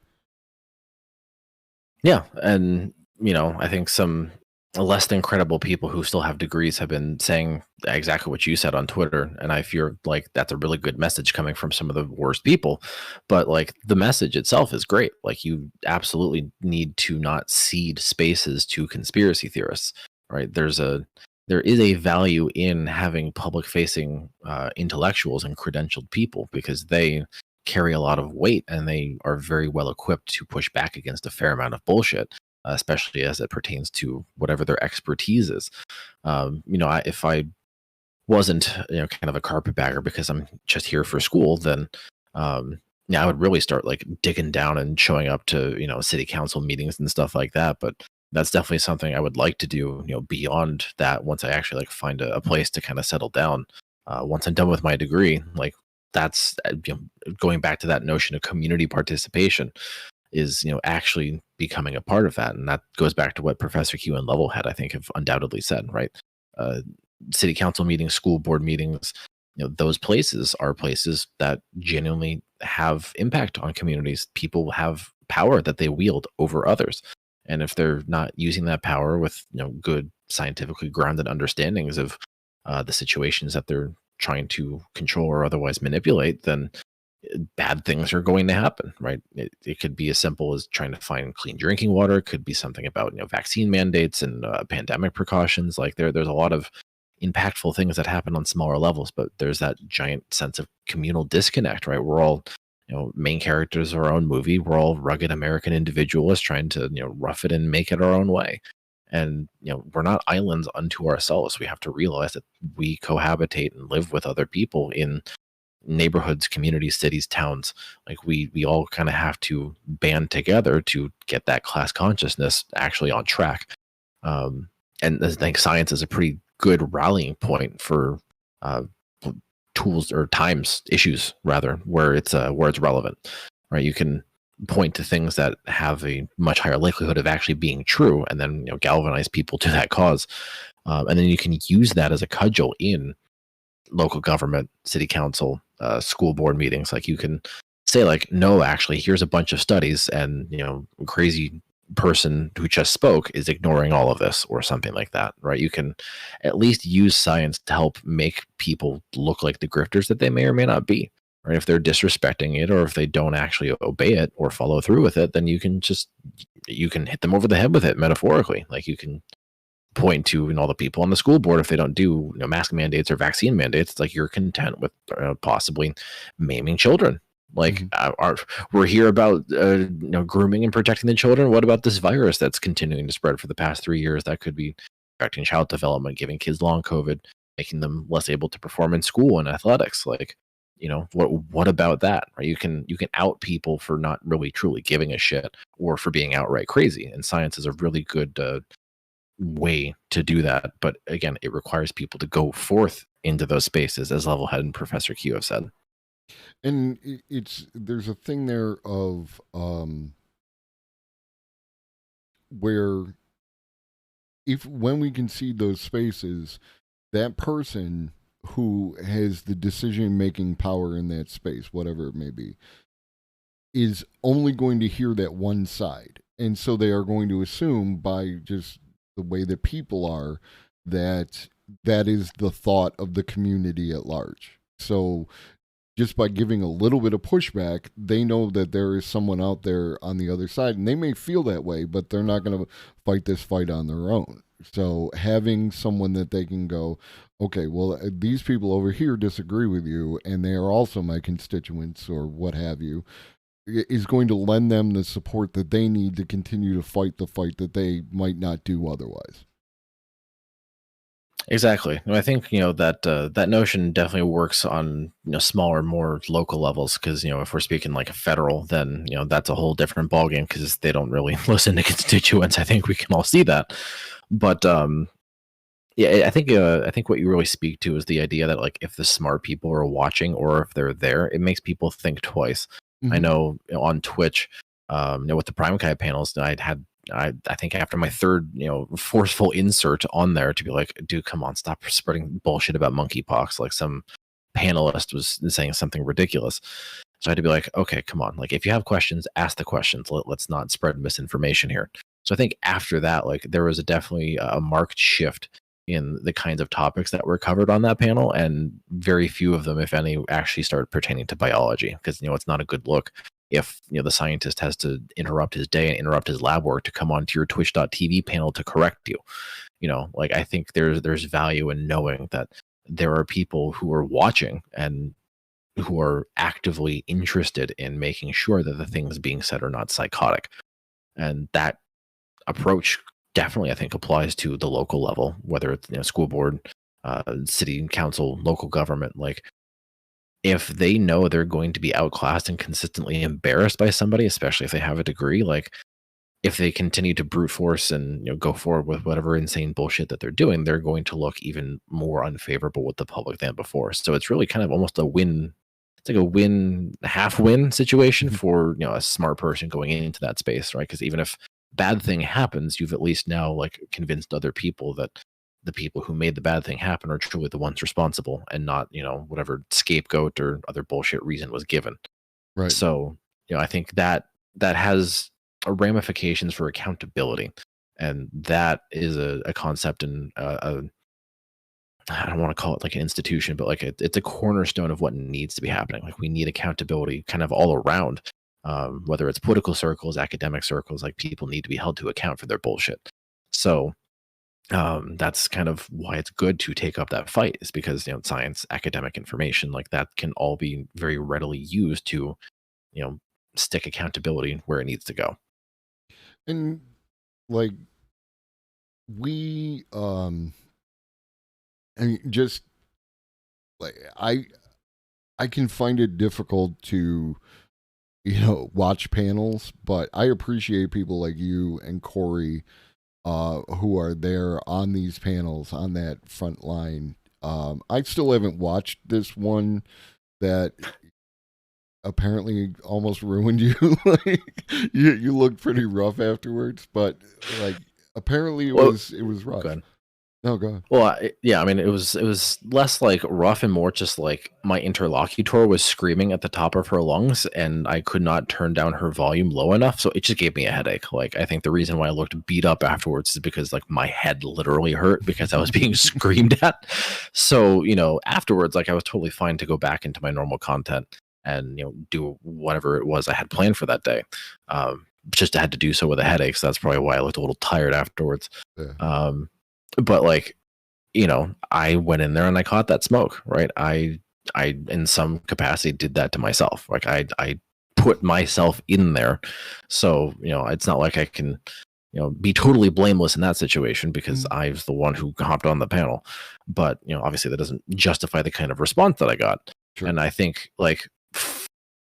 Yeah, and I think some less than credible people who still have degrees have been saying exactly what you said on Twitter, and I feel like that's a really good message coming from some of the worst people. But like, the message itself is great. Like, you absolutely need to not cede spaces to conspiracy theorists, right? There is a value in having public facing intellectuals and credentialed people, because they carry a lot of weight and they are very well equipped to push back against a fair amount of bullshit, especially as it pertains to whatever their expertise is. If I wasn't, kind of a carpetbagger because I'm just here for school, then yeah, I would really start like digging down and showing up to, city council meetings and stuff like that. But that's definitely something I would like to do, beyond that, once I actually like find a place to kind of settle down. Once I'm done with my degree, like that's going back to that notion of community participation is, actually becoming a part of that. And that goes back to what Professor Q and Levelhead, I think, have undoubtedly said, right? Uh, City council meetings, school board meetings, those places are places that genuinely have impact on communities. People have power that they wield over others. And if they're not using that power with, good scientifically grounded understandings of the situations that they're trying to control or otherwise manipulate, then bad things are going to happen, right? It could be as simple as trying to find clean drinking water. It could be something about, vaccine mandates and pandemic precautions. Like there's a lot of impactful things that happen on smaller levels, but there's that giant sense of communal disconnect, right? We're all, main characters of our own movie. We're all rugged American individualists trying to, rough it and make it our own way. And, we're not islands unto ourselves. We have to realize that we cohabitate and live with other people in neighborhoods, communities, cities, towns. Like we all kind of have to band together to get that class consciousness actually on track. And I think science is a pretty good rallying point for uh, tools or times issues rather where it's relevant, right? You can point to things that have a much higher likelihood of actually being true, and then galvanize people to that cause, and then you can use that as a cudgel in local government, city council, school board meetings. Like you can say like, no, actually, here's a bunch of studies, and crazy person who just spoke is ignoring all of this, or something like that, right? You can at least use science to help make people look like the grifters that they may or may not be. Right? If they're disrespecting it, or if they don't actually obey it or follow through with it, then you can hit them over the head with it metaphorically. Like you can point to all the people on the school board if they don't do mask mandates or vaccine mandates. It's like you're content with possibly maiming children. Like we're here about grooming and protecting the children. What about this virus that's continuing to spread for the past 3 years that could be affecting child development, giving kids long COVID, making them less able to perform in school and athletics? Like, what about that? Right? You can out people for not really truly giving a shit, or for being outright crazy. And science is a really good way to do that. But again, it requires people to go forth into those spaces, as Levelhead and Professor Q have said. And there's a thing there of where if when we concede those spaces, that person who has the decision making power in that space, whatever it may be, is only going to hear that one side. And so they are going to assume, by just the way that people are, that that is the thought of the community at large. So just by giving a little bit of pushback, they know that there is someone out there on the other side, and they may feel that way, but they're not going to fight this fight on their own. So having someone that they can go, okay, well, these people over here disagree with you, and they are also my constituents or what have you, is going to lend them the support that they need to continue to fight the fight that they might not do otherwise. Exactly. And I think that notion definitely works on smaller, more local levels. Because if we're speaking like a federal, then that's a whole different ballgame, because they don't really listen to constituents. I think we can all see that. But yeah, I think what you really speak to is the idea that, like, if the smart people are watching, or if they're there, it makes people think twice. I Mm-hmm. know, on Twitch, with the Prime Guy panels, I think after my third, forceful insert on there to be like, dude, come on, stop spreading bullshit about monkeypox. Like some panelist was saying something ridiculous. So I had to be like, okay, come on. Like, if you have questions, ask the questions. Let's not spread misinformation here. So I think after that, like, there was definitely a marked shift in the kinds of topics that were covered on that panel, and very few of them, if any, actually started pertaining to biology, because it's not a good look if the scientist has to interrupt his day and interrupt his lab work to come onto your twitch.tv panel to correct you. Like, I think there's value in knowing that there are people who are watching and who are actively interested in making sure that the things being said are not psychotic. And that approach definitely, I think, applies to the local level, whether it's school board, city council, local government, like if they know they're going to be outclassed and consistently embarrassed by somebody, especially if they have a degree, like if they continue to brute force and go forward with whatever insane bullshit that they're doing, they're going to look even more unfavorable with the public than before. So it's really kind of almost a win. It's like a win, half win situation for a smart person going into that space, right? Because even if bad thing happens, you've at least now like convinced other people that the people who made the bad thing happen are truly the ones responsible, and not whatever scapegoat or other bullshit reason was given. Right. So I think that has ramifications for accountability, and that is a concept and I don't want to call it like an institution, but like it's a cornerstone of what needs to be happening. Like we need accountability kind of all around, whether it's political circles, academic circles. Like people need to be held to account for their bullshit. So that's kind of why it's good to take up that fight, is because science, academic information, like that can all be very readily used to stick accountability where it needs to go. And like we I mean, just like I can find it difficult to watch panels, but I appreciate people like you and Corey who are there on these panels on that front line. I still haven't watched this one that apparently almost ruined you. Like you looked pretty rough afterwards, but like apparently Well, it was rough. good. No, go ahead. Well, yeah, I mean, it was less like rough and more just like my interlocutor was screaming at the top of her lungs, and I could not turn down her volume low enough, so it just gave me a headache. Like I think the reason why I looked beat up afterwards is because like my head literally hurt because I was being screamed at. So afterwards, like I was totally fine to go back into my normal content and do whatever it was I had planned for that day. Just had to do so with a headache, so that's probably why I looked a little tired afterwards. Yeah. But like I went in there and I caught that smoke, right? I in some capacity did that to myself. Like I put myself in there. So, it's not like I can, be totally blameless in that situation because I was the one who hopped on the panel. But, obviously that doesn't justify the kind of response that I got. Sure. And I think like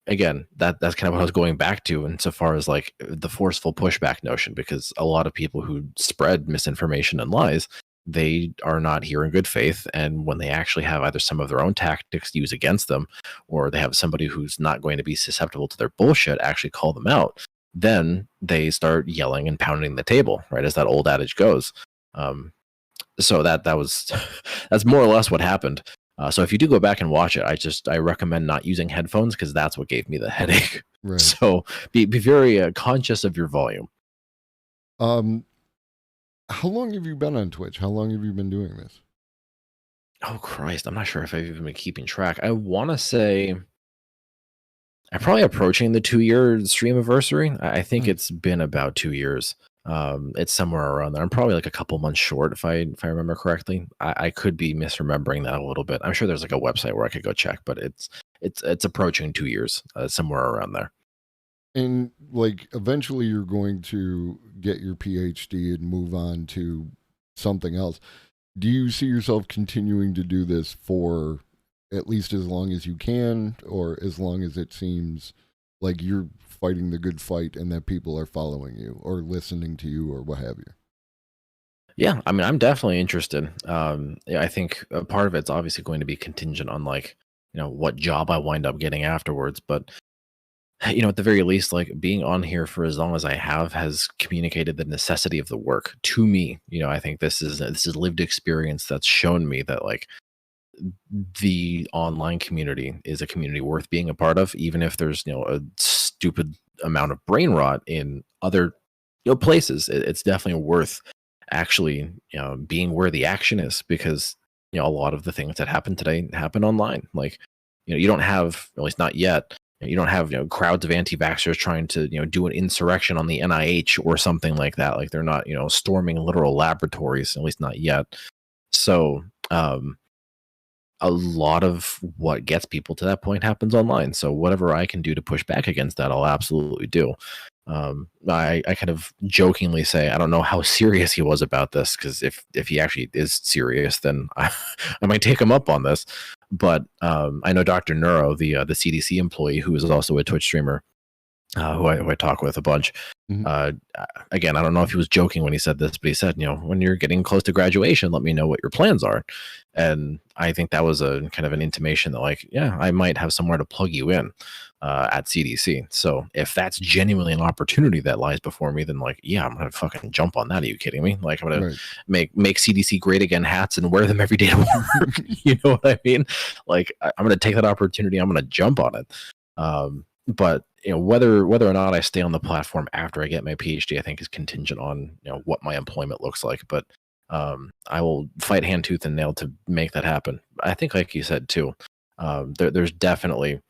again, that's kind of what I was going back to insofar as like the forceful pushback notion, because a lot of people who spread misinformation and lies, they are not here in good faith, and when they actually have either some of their own tactics used against them, or they have somebody who's not going to be susceptible to their bullshit actually call them out, then they start yelling and pounding the table, right, as that old adage goes. So that was that's more or less what happened. So if you do go back and watch it, I recommend not using headphones, because that's what gave me the headache. Right. So be very conscious of your volume. How long have you been on Twitch? How long have you been doing this? Oh Christ, I'm not sure if I've even been keeping track. I want to say I'm probably approaching the 2-year stream anniversary. I think it's been about 2 years. It's somewhere around there. I'm probably like a couple months short if I remember correctly. I could be misremembering that a little bit. I'm sure there's like a website where I could go check, but it's approaching 2 years, somewhere around there. And like eventually you're going to get your PhD and move on to something else. Do you see yourself continuing to do this for at least as long as you can, or as long as it seems like you're fighting the good fight and that people are following you or listening to you or what have you? Yeah, I mean, I'm definitely interested. Yeah, I think a part of it's obviously going to be contingent on like, what job I wind up getting afterwards. But at the very least, like being on here for as long as I have has communicated the necessity of the work to me. I think this is lived experience that's shown me that like the online community is a community worth being a part of, even if there's a stupid amount of brain rot in other places. It's definitely worth actually being where the action is, because a lot of the things that happen today happen online. Like you don't have, at least not yet, you don't have crowds of anti-vaxxers trying to do an insurrection on the NIH or something like that. Like they're not storming literal laboratories, at least not yet. So a lot of what gets people to that point happens online. So whatever I can do to push back against that, I'll absolutely do. I kind of jokingly say I don't know how serious he was about this, because if he actually is serious, then I might take him up on this. But I know Dr. Neuro, the CDC employee who is also a Twitch streamer, who I talk with a bunch. Mhm. Uh, Again, I don't know if he was joking when he said this, but he said, when you're getting close to graduation, let me know what your plans are. And I think that was a kind of an intimation that, like, yeah, I might have somewhere to plug you in at CDC. So if that's genuinely an opportunity that lies before me, then, like, yeah, I'm gonna fucking jump on that. Are you kidding me? Like, I'm gonna Right. make CDC great again hats and wear them every day to work. You know what I mean? Like, I'm gonna take that opportunity. I'm gonna jump on it. But whether or not I stay on the platform after I get my PhD, I think is contingent on what my employment looks like. But I will fight hand, tooth, and nail to make that happen. I think, like you said too, there's definitely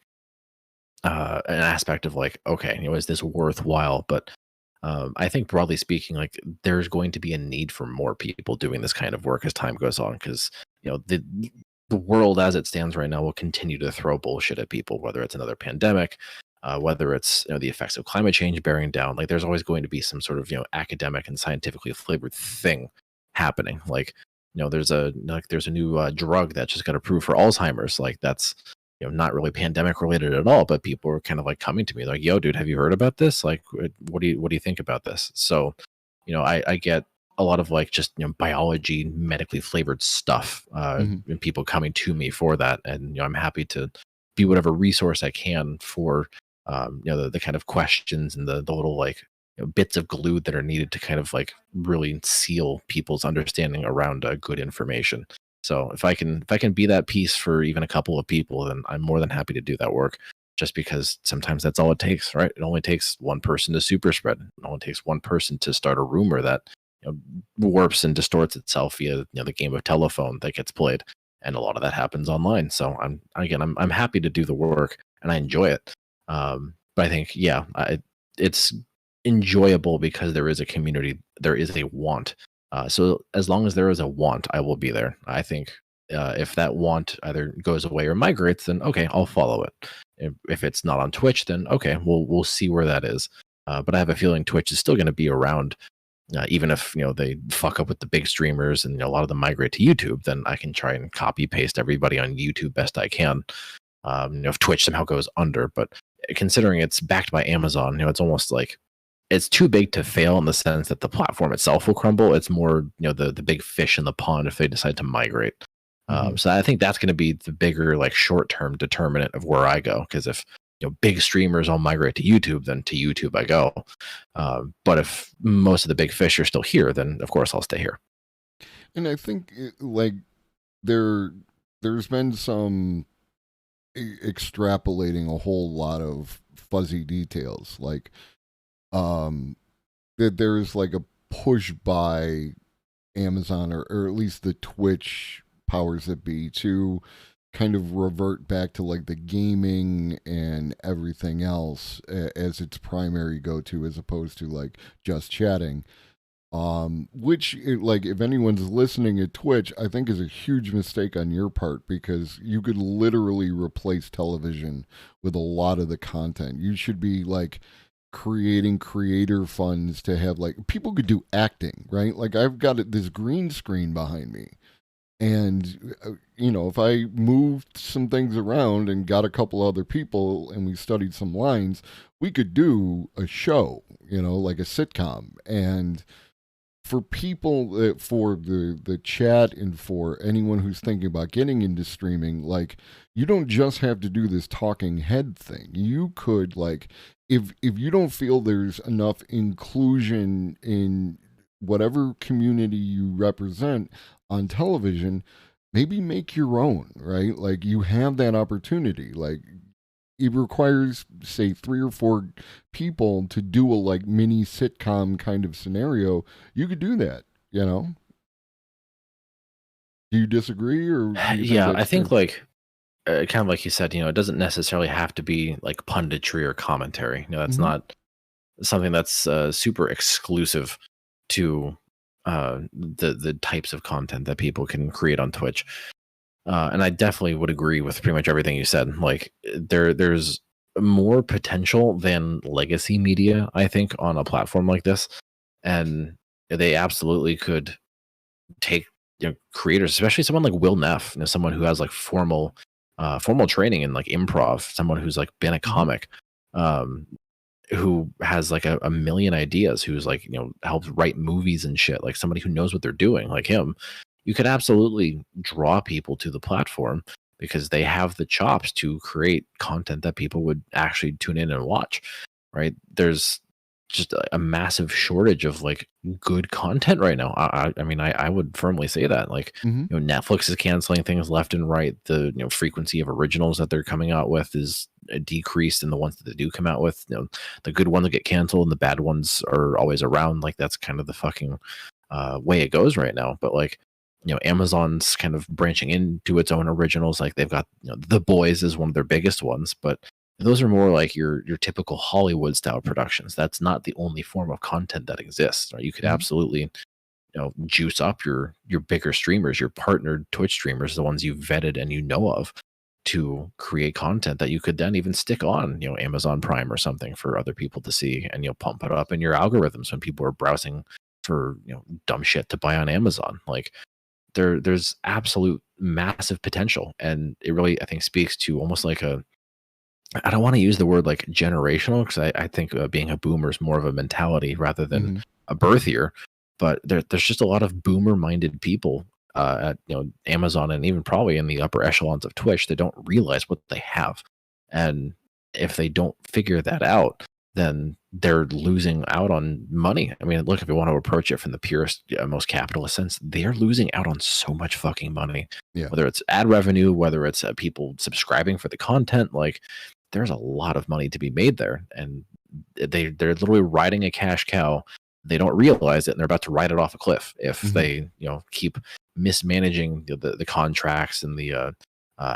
an aspect of, like, okay, is this worthwhile? But I think, broadly speaking, like, there's going to be a need for more people doing this kind of work as time goes on, because the world as it stands right now will continue to throw bullshit at people, whether it's another pandemic, whether it's the effects of climate change bearing down. Like, there's always going to be some sort of academic and scientifically flavored thing happening. Like, there's a new drug that just got approved for Alzheimer's. Like, that's not really pandemic related at all, but people were kind of like coming to me like, yo, dude, have you heard about this? Like, what do you think about this? So I get a lot of, like, just biology medically flavored stuff, Mhm. and people coming to me for that, and I'm happy to be whatever resource I can for the kind of questions and the little, like, bits of glue that are needed to kind of, like, really seal people's understanding around good information. So if I can be that piece for even a couple of people, then I'm more than happy to do that work. Just because sometimes that's all it takes, right? It only takes one person to super spread. It only takes one person to start a rumor that warps and distorts itself via the game of telephone that gets played, and a lot of that happens online. So I'm happy to do the work, and I enjoy it. But I think, yeah, it's enjoyable because there is a community, there is a want. So as long as there is a want, I will be there. I think if that want either goes away or migrates, then okay, I'll follow it. If it's not on Twitch, then okay, we'll see where that is. But I have a feeling Twitch is still going to be around, even if they fuck up with the big streamers and a lot of them migrate to YouTube. Then I can try and copy paste everybody on YouTube best I can. If Twitch somehow goes under, but considering it's backed by Amazon, it's almost like it's too big to fail, in the sense that the platform itself will crumble. It's more, the big fish in the pond if they decide to migrate. Mhm. So I think that's going to be the bigger, like, short term determinant of where I go. Because if big streamers all migrate to YouTube, then to YouTube I go. But if most of the big fish are still here, then of course I'll stay here. And I think like there there's been some extrapolating a whole lot of fuzzy details, like that there's like a push by Amazon, or at least the Twitch powers that be, to kind of revert back to like the gaming and everything else as its primary go-to, as opposed to like just chatting. Which, like, if anyone's listening at Twitch, I think is a huge mistake on your part, because you could literally replace television with a lot of the content. You should be like creating creator funds to have, like, people could do acting, right? Like, I've got this green screen behind me, and if I moved some things around and got a couple other people and we studied some lines, we could do a show, like a sitcom. And for people, for the chat, and for anyone who's thinking about getting into streaming, like, you don't just have to do this talking head thing. You could, like, if you don't feel there's enough inclusion in whatever community you represent on television, maybe make your own, right? Like, you have that opportunity. Like, it requires, say, 3 or 4 people to do a like mini sitcom kind of scenario. You could do that. Do you disagree, or do you think Yeah, I that's think, true? like, kind of like you said, it doesn't necessarily have to be like punditry or commentary. That's Mm-hmm. not something that's super exclusive to the types of content that people can create on Twitch. And I definitely would agree with pretty much everything you said. Like, there's more potential than legacy media, I think, on a platform like this. And they absolutely could take, creators, especially someone like Will Neff, someone who has like formal training in like improv, someone who's like been a Mm-hmm. comic, um, who has like a million ideas, who's like, helps write movies and shit, like somebody who knows what they're doing, like him. You could absolutely draw people to the platform because they have the chops to create content that people would actually tune in and watch, right? There's just a massive shortage of like good content right now. I mean, I would firmly say that, like, Mm-hmm. Netflix is canceling things left and right. The frequency of originals that they're coming out with is decreased, and the ones that they do come out with, the good ones get canceled and the bad ones are always around. Like, that's kind of the fucking way it goes right now. But like, Amazon's kind of branching into its own originals. Like, they've got, The Boys is one of their biggest ones, but those are more like your typical Hollywood style productions. That's not the only form of content that exists. Right? You could Mm-hmm. absolutely, juice up your bigger streamers, your partnered Twitch streamers, the ones you vetted and you know of, to create content that you could then even stick on, Amazon Prime or something for other people to see, and you'll pump it up in your algorithms when people are browsing for, dumb shit to buy on Amazon. Like, there's absolute massive potential, and it really, I think, speaks to almost like a, I don't want to use the word like generational, because I think being a boomer is more of a mentality rather than Mm-hmm. a birth year. But there's just a lot of boomer minded people at Amazon, and even probably in the upper echelons of Twitch, that don't realize what they have. And if they don't figure that out, then they're losing out on money. I mean, look, if you want to approach it from the purest, most capitalist sense, they're losing out on so much fucking money, Yeah. whether it's ad revenue, whether it's people subscribing for the content. Like, there's a lot of money to be made there, and they're literally riding a cash cow. They don't realize it, and they're about to ride it off a cliff if Mm-hmm. they keep mismanaging the contracts and the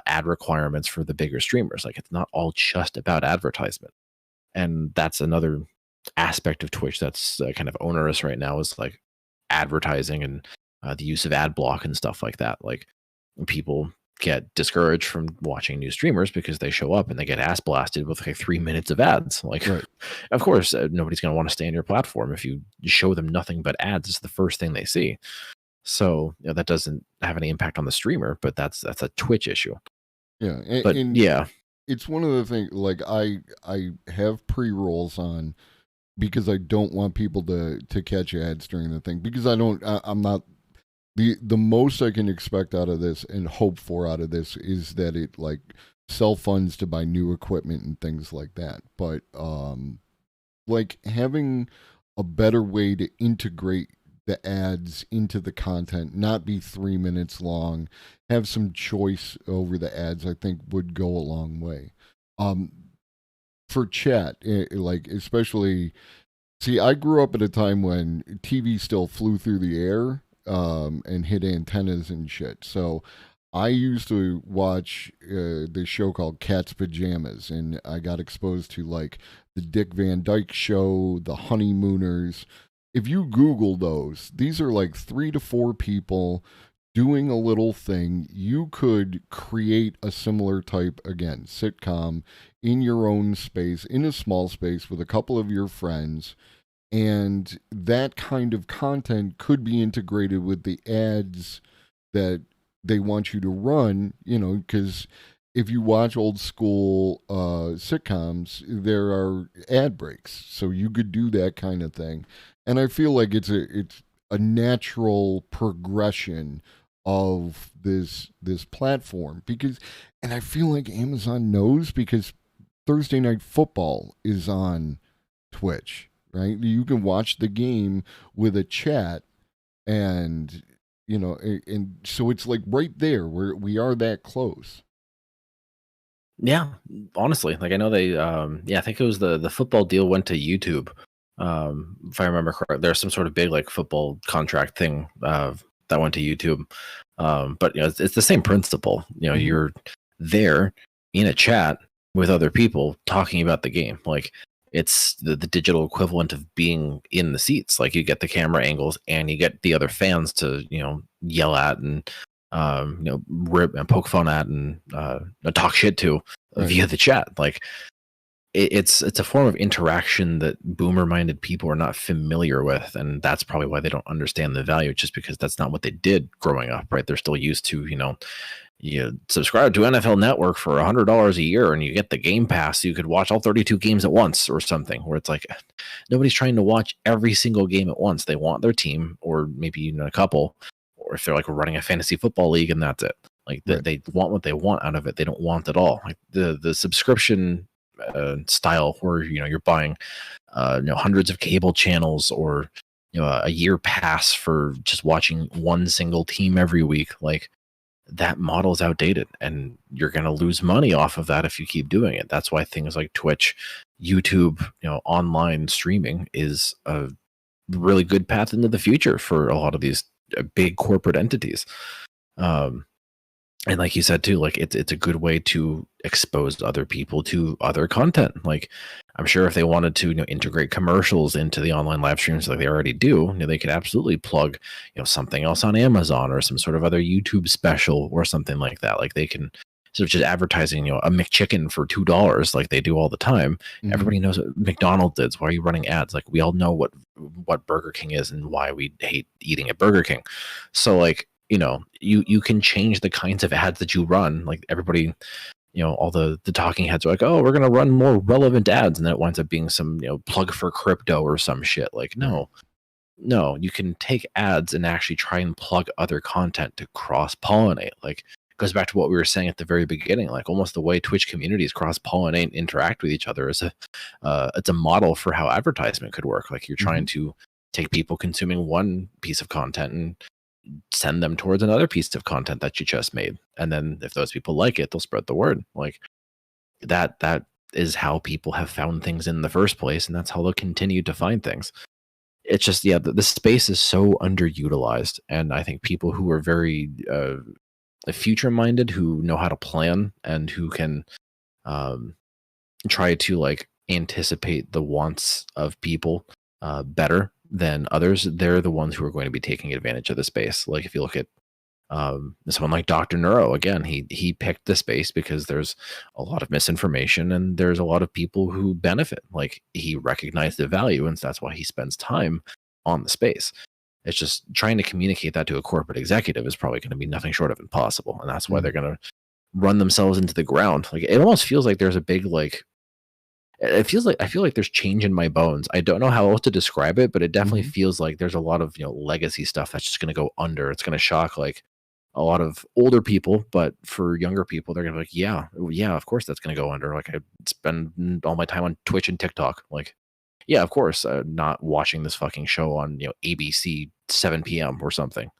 ad requirements for the bigger streamers. Like, it's not all just about advertisement, and that's another aspect of Twitch that's kind of onerous right now, is like advertising and the use of ad block and stuff like that. Like, people get discouraged from watching new streamers because they show up and they get ass blasted with like 3 minutes of ads. Like, Right. of course, nobody's going to want to stay on your platform if you show them nothing but ads. It's the first thing they see. So that doesn't have any impact on the streamer, but that's a Twitch issue. Yeah. But And yeah, it's one of the things, like, I have pre-rolls on because I don't want people to catch ads during the thing, because I'm not, the most I can expect out of this and hope for out of this is that it like self funds to buy new equipment and things like that. But like having a better way to integrate the ads into the content, not be 3 minutes long, have some choice over the ads, I think would go a long way. Um, for chat, like especially, see, I grew up at a time when TV still flew through the air and hit antennas and shit. So I used to watch this show called Cat's Pajamas, and I got exposed to like the Dick Van Dyke Show, the Honeymooners. If you Google those, these are like 3 to 4 people doing a little thing. You could create a similar type, again, sitcom in your own space, in a small space with a couple of your friends, and that kind of content could be integrated with the ads that they want you to run, because if you watch old school sitcoms, there are ad breaks, so you could do that kind of thing. And I feel like it's a natural progression of this platform, because, and I feel like Amazon knows, because Thursday Night Football is on Twitch, right? You can watch the game with a chat, and and so it's like right there where we are that close. yeah. Honestly, like, I know they, yeah, I think it was the football deal went to YouTube. If I remember correct, there's some sort of big like football contract thing that went to YouTube. But it's the same principle. Mm-hmm. You're there in a chat with other people talking about the game. Like, it's the digital equivalent of being in the seats. Like, you get the camera angles and you get the other fans to yell at and rip and poke fun at and talk shit to Right. via the chat. Like, it's a form of interaction that boomer-minded people are not familiar with, and that's probably why they don't understand the value, just because that's not what they did growing up, right? They're still used to, you subscribe to NFL Network for $100 a year and you get the Game Pass, so you could watch all 32 games at once or something, where it's like nobody's trying to watch every single game at once. They want their team, or maybe a couple, or if they're like running a fantasy football league, and that's it. Like Right. they want what they want out of it. They don't want it all. Like the subscription style, where you're buying hundreds of cable channels, or a year pass for just watching one single team every week. Like that model is outdated, and you're going to lose money off of that if you keep doing it. That's why things like Twitch, YouTube, online streaming is a really good path into the future for a lot of these big corporate entities. And like you said too, like it's a good way to expose other people to other content. Like I'm sure if they wanted to integrate commercials into the online live streams like they already do, they could absolutely plug something else on Amazon, or some sort of other YouTube special or something like that. Like they can sort of just advertising a McChicken for $2 like they do all the time. Mhm. Everybody knows what McDonald's is. Why are you running ads? Like we all know what Burger King is and why we hate eating at Burger King. So like you can change the kinds of ads that you run. Like everybody, all the talking heads are like, oh, we're gonna run more relevant ads, and then it winds up being some plug for crypto or some shit. Like no, you can take ads and actually try and plug other content to cross pollinate. Like it goes back to what we were saying at the very beginning. Like almost the way Twitch communities cross pollinate and interact with each other is it's a model for how advertisement could work. Like you're trying to take people consuming one piece of content and send them towards another piece of content that you just made, and then if those people like it, they'll spread the word. Like that is how people have found things in the first place, and that's how they'll continue to find things. It's just the space is so underutilized, and I think people who are very future minded, who know how to plan, and who can try to like anticipate the wants of people better than others, they're the ones who are going to be taking advantage of the space. Like if you look at someone like Dr. Neuro, again, he picked the space because there's a lot of misinformation and there's a lot of people who benefit. Like he recognized the value, and that's why he spends time on the space. It's just trying to communicate that to a corporate executive is probably going to be nothing short of impossible, and that's why they're going to run themselves into the ground. Like it almost feels like there's a big like I feel like there's change in my bones. I don't know how else to describe it, but it definitely feels like there's a lot of legacy stuff that's just going to go under. It's going to shock like a lot of older people, but for younger people, they're going to be like, yeah, of course that's going to go under. Like I spend all my time on Twitch and TikTok. Like, yeah, of course, not watching this fucking show on ABC 7 p.m. or something.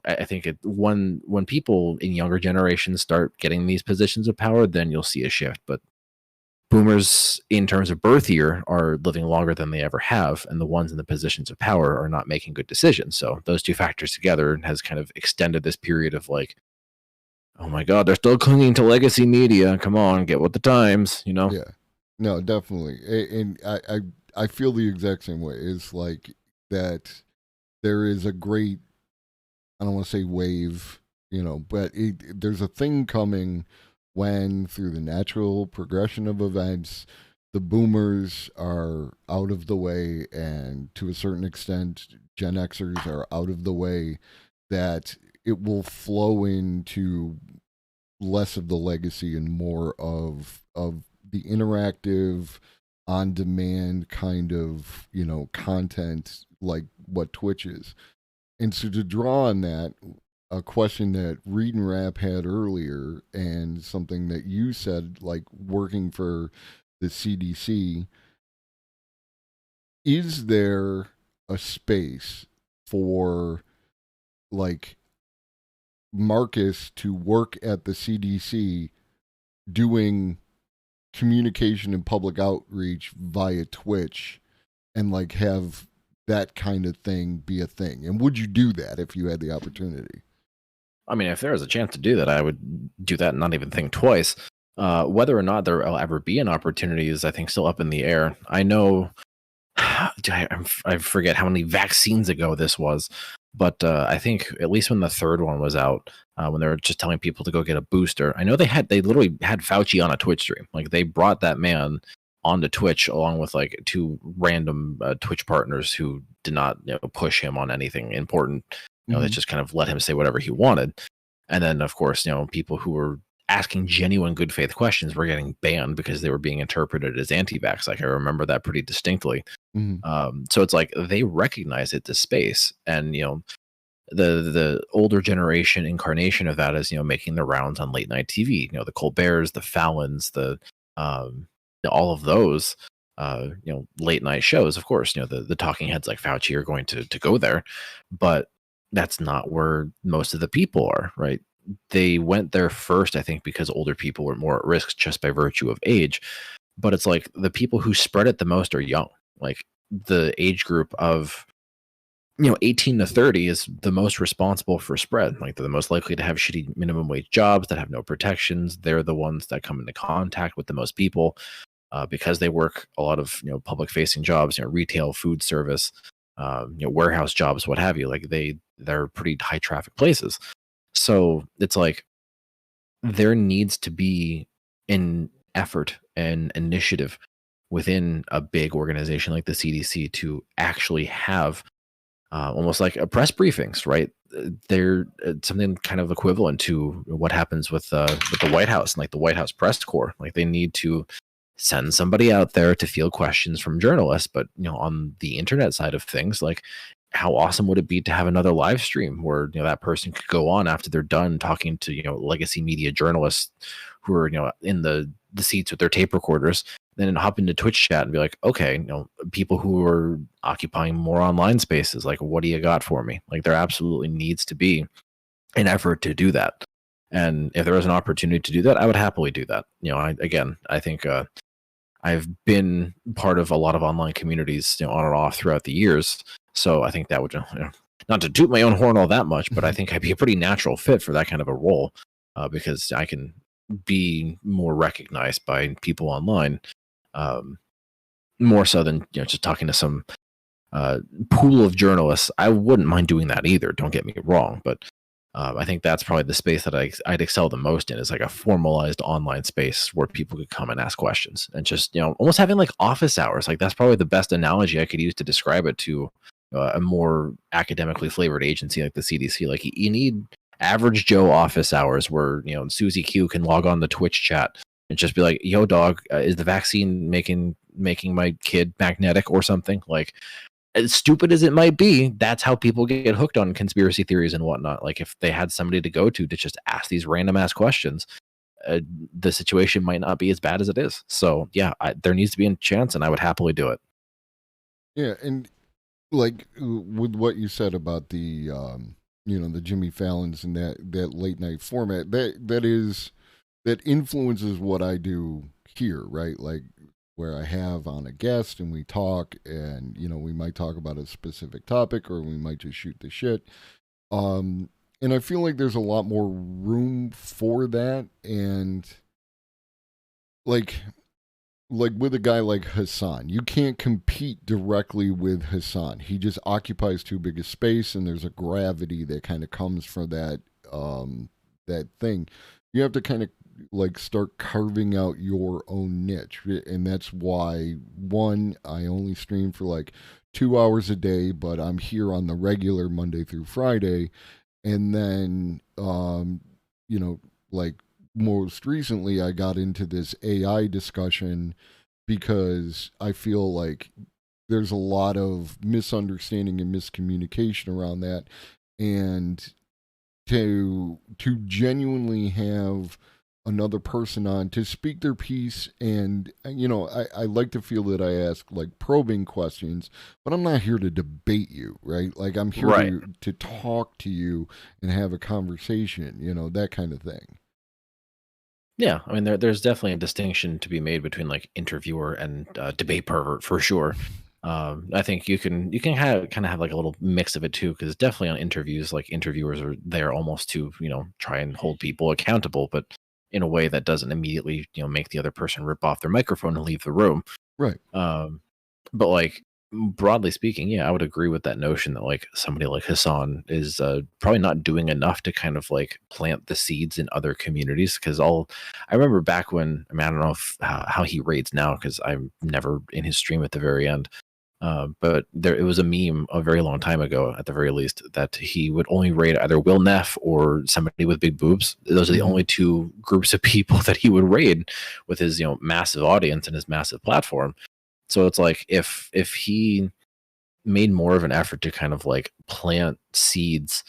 I think when people in younger generations start getting these positions of power, then you'll see a shift. But boomers, in terms of birth year, are living longer than they ever have, and the ones in the positions of power are not making good decisions. So those two factors together has kind of extended this period of like, oh my god, they're still clinging to legacy media. Come on, get with the times. Yeah, no, definitely, and I feel the exact same way. It's like that. There is a great, I don't want to say wave, but there's a thing coming when, through the natural progression of events, the boomers are out of the way, and to a certain extent, Gen Xers are out of the way, that it will flow into less of the legacy and more of the interactive, on demand kind of content like what Twitch is. And so to draw on that, a question that Reed and Rap had earlier, and something that you said, like working for the CDC, is there a space for like Marcus to work at the CDC doing communication and public outreach via Twitch, and like have that kind of thing be a thing? And would you do that if you had the opportunity? I mean, if there was a chance to do that, I would do that and not even think twice. Whether or not there will ever be an opportunity is, I think, still up in the air. I know, I forget how many vaccines ago this was, But I think at least when the third one was out, when they were just telling people to go get a booster, I know they literally had Fauci on a Twitch stream. Like they brought that man onto Twitch along with like two random Twitch partners who did not push him on anything important. They just kind of let him say whatever he wanted. And then of course, people who were asking genuine good faith questions were getting banned because they were being interpreted as anti-vax. Like I remember that pretty distinctly. So it's like they recognize it as space, and the older generation incarnation of that is making the rounds on late night TV. The Colberts, the Fallons, the all of those late night shows. Of course, the talking heads like Fauci are going to go there, but that's not where most of the people are, right? They went there first, I think, because older people were more at risk just by virtue of age. But it's like the people who spread it the most are young. Like the age group of 18 to 30 is the most responsible for spread. Like they're the most likely to have shitty minimum wage jobs that have no protections. They're the ones that come into contact with the most people because they work a lot of public facing jobs, retail, food service, warehouse jobs, what have you. Like they're pretty high traffic places. So it's like there needs to be an effort and initiative within a big organization like the CDC to actually have almost like a press briefings, right? They're something kind of equivalent to what happens with the White House and like the White House press corps. Like they need to send somebody out there to field questions from journalists. But on the internet side of things, like how awesome would it be to have another live stream where that person could go on after they're done talking to legacy media journalists who are in the seats with their tape recorders, then hop into Twitch chat and be like, okay, people who are occupying more online spaces, like what do you got for me? Like there absolutely needs to be an effort to do that. And if there was an opportunity to do that, I would happily do that. I think I've been part of a lot of online communities, on and off throughout the years. So I think that would, not to toot my own horn all that much, but I think I'd be a pretty natural fit for that kind of a role because I can be more recognized by people online, more so than just talking to some pool of journalists. I wouldn't mind doing that either. Don't get me wrong, but I think that's probably the space that I'd excel the most in, is like a formalized online space where people could come and ask questions and just, almost having like office hours. Like that's probably the best analogy I could use to describe it to a more academically flavored agency like the CDC. Like you need average Joe office hours where, Susie Q can log on the Twitch chat and just be like, yo dog, is the vaccine making my kid magnetic or something? Like, as stupid as it might be, that's how people get hooked on conspiracy theories and whatnot. Like if they had somebody to go to just ask these random ass questions, the situation might not be as bad as it is. So yeah, there needs to be a chance, and I would happily do it. Yeah, and like with what you said about the the Jimmy Fallons and that late night format, that influences what I do here, right? Like where I have on a guest and we talk, and we might talk about a specific topic or we might just shoot the shit. And I feel like there's a lot more room for that, and like with a guy like Hassan, you can't compete directly with Hassan. He just occupies too big a space, and there's a gravity that kind of comes from that thing. You have to kind of like start carving out your own niche, and that's why I only stream for like 2 hours a day, but I'm here on the regular Monday through Friday, and then like most recently I got into this AI discussion because I feel like there's a lot of misunderstanding and miscommunication around that, and to genuinely have another person on to speak their piece. And I like to feel that I ask like probing questions, but I'm not here to debate you, right? Like I'm here Right. to talk to you and have a conversation, that kind of thing. Yeah, I mean, there's definitely a distinction to be made between like interviewer and debate pervert for sure. I think you can have kind of have like a little mix of it too, because definitely on interviews, like interviewers are there almost to try and hold people accountable, but in a way that doesn't immediately make the other person rip off their microphone and leave the room. Right. But like broadly speaking, yeah, I would agree with that notion that like somebody like Hassan is probably not doing enough to kind of like plant the seeds in other communities. Because I remember back when, I mean, I don't know if, how he raids now because I'm never in his stream at the very end. But it was a meme a very long time ago, at the very least, that he would only raid either Will Neff or somebody with big boobs. Those are the only two groups of people that he would raid with his massive audience and his massive platform. So it's like if he made more of an effort to kind of like plant seeds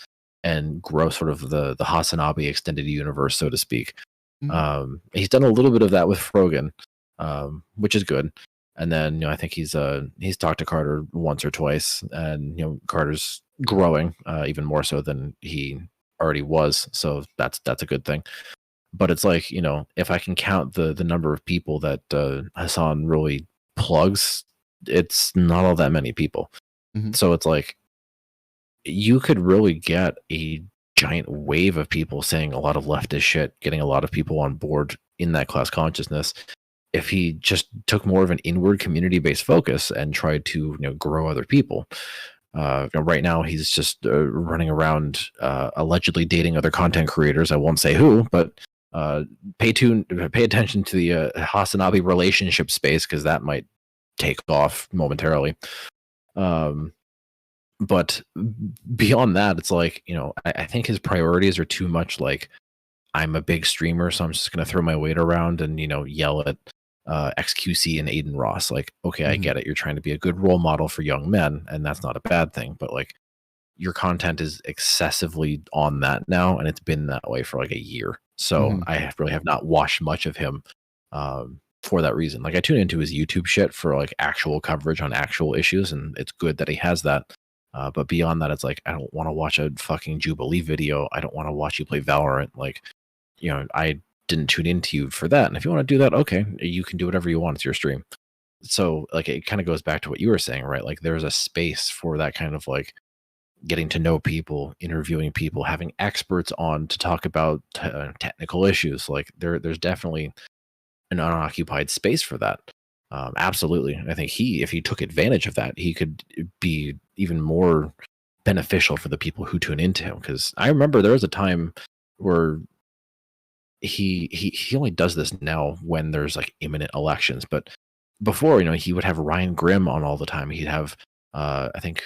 and grow sort of the Hasanabi extended universe, so to speak. He's done a little bit of that with Frogan, which is good. And then I think he's talked to Carter once or twice, and Carter's growing even more so than he already was. So that's a good thing. But it's like if I can count the number of people that Hassan really plugs, it's not all that many people. So it's like you could really get a giant wave of people saying a lot of leftist shit, getting a lot of people on board in that class consciousness if he just took more of an inward community-based focus and tried to grow other people. Right now he's just running around allegedly dating other content creators. I won't say who, but pay attention to the Hasanabi relationship space, because that might take off momentarily. But beyond that, it's like I think his priorities are too much like, I'm a big streamer, so I'm just going to throw my weight around and yell at XQC and Aiden Ross. Like, okay, I get it. You're trying to be a good role model for young men, and that's not a bad thing. But like, your content is excessively on that now, and it's been that way for like a year. So I really have not watched much of him for that reason. Like, I tune into his YouTube shit for like actual coverage on actual issues, and it's good that he has that. But beyond that, it's like, I don't want to watch a fucking Jubilee video. I don't want to watch you play Valorant. Like, I didn't tune into you for that. And if you want to do that, okay, you can do whatever you want. It's your stream. So like, it kind of goes back to what you were saying, right? Like, there's a space for that kind of like getting to know people, interviewing people, having experts on to talk about technical issues. Like, there's definitely an unoccupied space for that. Absolutely. I think if he took advantage of that, he could be even more beneficial for the people who tune into him. Because I remember there was a time where he only does this now when there's like imminent elections, but before, he would have Ryan Grimm on all the time. He'd have I think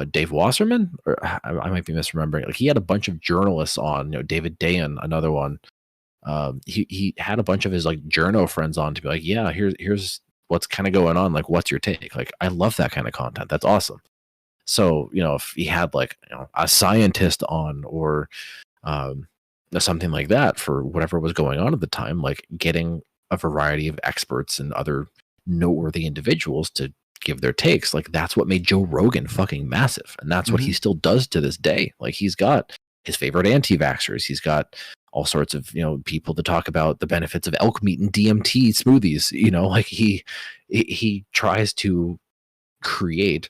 Dave Wasserman, or I might be misremembering. Like, he had a bunch of journalists on. David Dayan, another one. He had a bunch of his like journo friends on to be like, yeah, here's what's kind of going on. Like, what's your take? Like, I love that kind of content. That's awesome. So if he had like a scientist on, or something like that for whatever was going on at the time, like getting a variety of experts and other noteworthy individuals to give their takes, like that's what made Joe Rogan fucking massive, and that's what he still does to this day. Like, he's got his favorite anti-vaxxers, he's got all sorts of people to talk about the benefits of elk meat and DMT smoothies. Like, he tries to create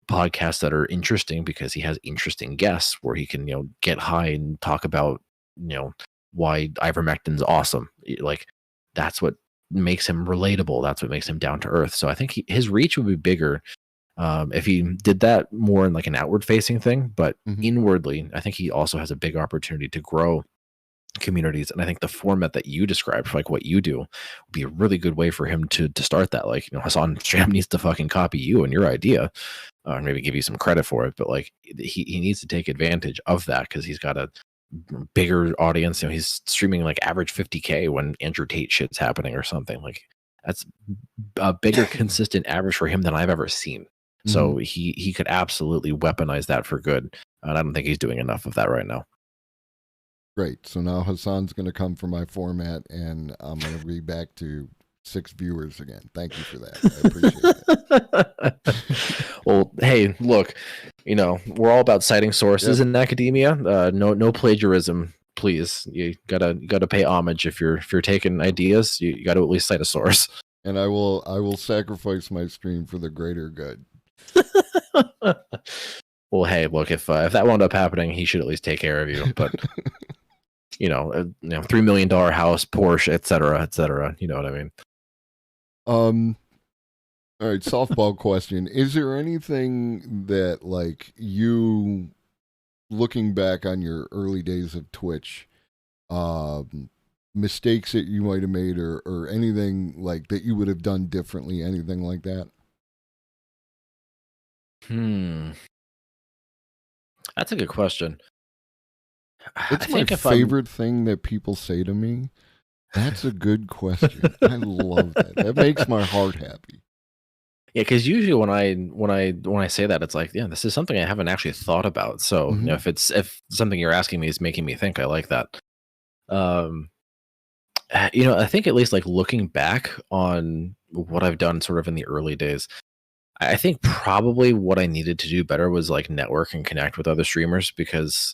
podcasts that are interesting because he has interesting guests where he can get high and talk about why ivermectin's awesome. Like, that's what makes him relatable. That's what makes him down to earth. So I think his reach would be bigger if he did that more in like an outward facing thing. But inwardly, I think he also has a big opportunity to grow communities. And I think the format that you described for like what you do would be a really good way for him to start that. Like, Hassan Stram needs to fucking copy you and your idea, or maybe give you some credit for it. But like, he needs to take advantage of that, because he's got a bigger audience. He's streaming like average 50K when Andrew Tate shit's happening or something. Like, that's a bigger consistent average for him than I've ever seen. So he could absolutely weaponize that for good, and I don't think he's doing enough of that right now. Great. So now Hassan's going to come for my format, and I'm going to be back to 6 viewers again. Thank you for that. I appreciate it. Well, hey, look, we're all about citing sources in academia. No plagiarism, please. You gotta pay homage if you're taking ideas. You got to at least cite a source. And I will sacrifice my stream for the greater good. Well, hey, look, if that wound up happening, he should at least take care of you. But $3 million house, Porsche, etc., etc. You know what I mean? All right, softball question. Is there anything that, like, you, looking back on your early days of Twitch, um, mistakes that you might have made, or anything like that you would have done differently, anything like that? Hmm, that's a good question. I It's my think if I'm favorite thing that people say to me. That's a good question. I love that. That makes my heart happy. Yeah, because usually when I say that, it's like, yeah, this is something I haven't actually thought about. So, Hmm. if something you're asking me is making me think, I like that. Um, I think at least like looking back on what I've done sort of in the early days, I think probably what I needed to do better was like network and connect with other streamers because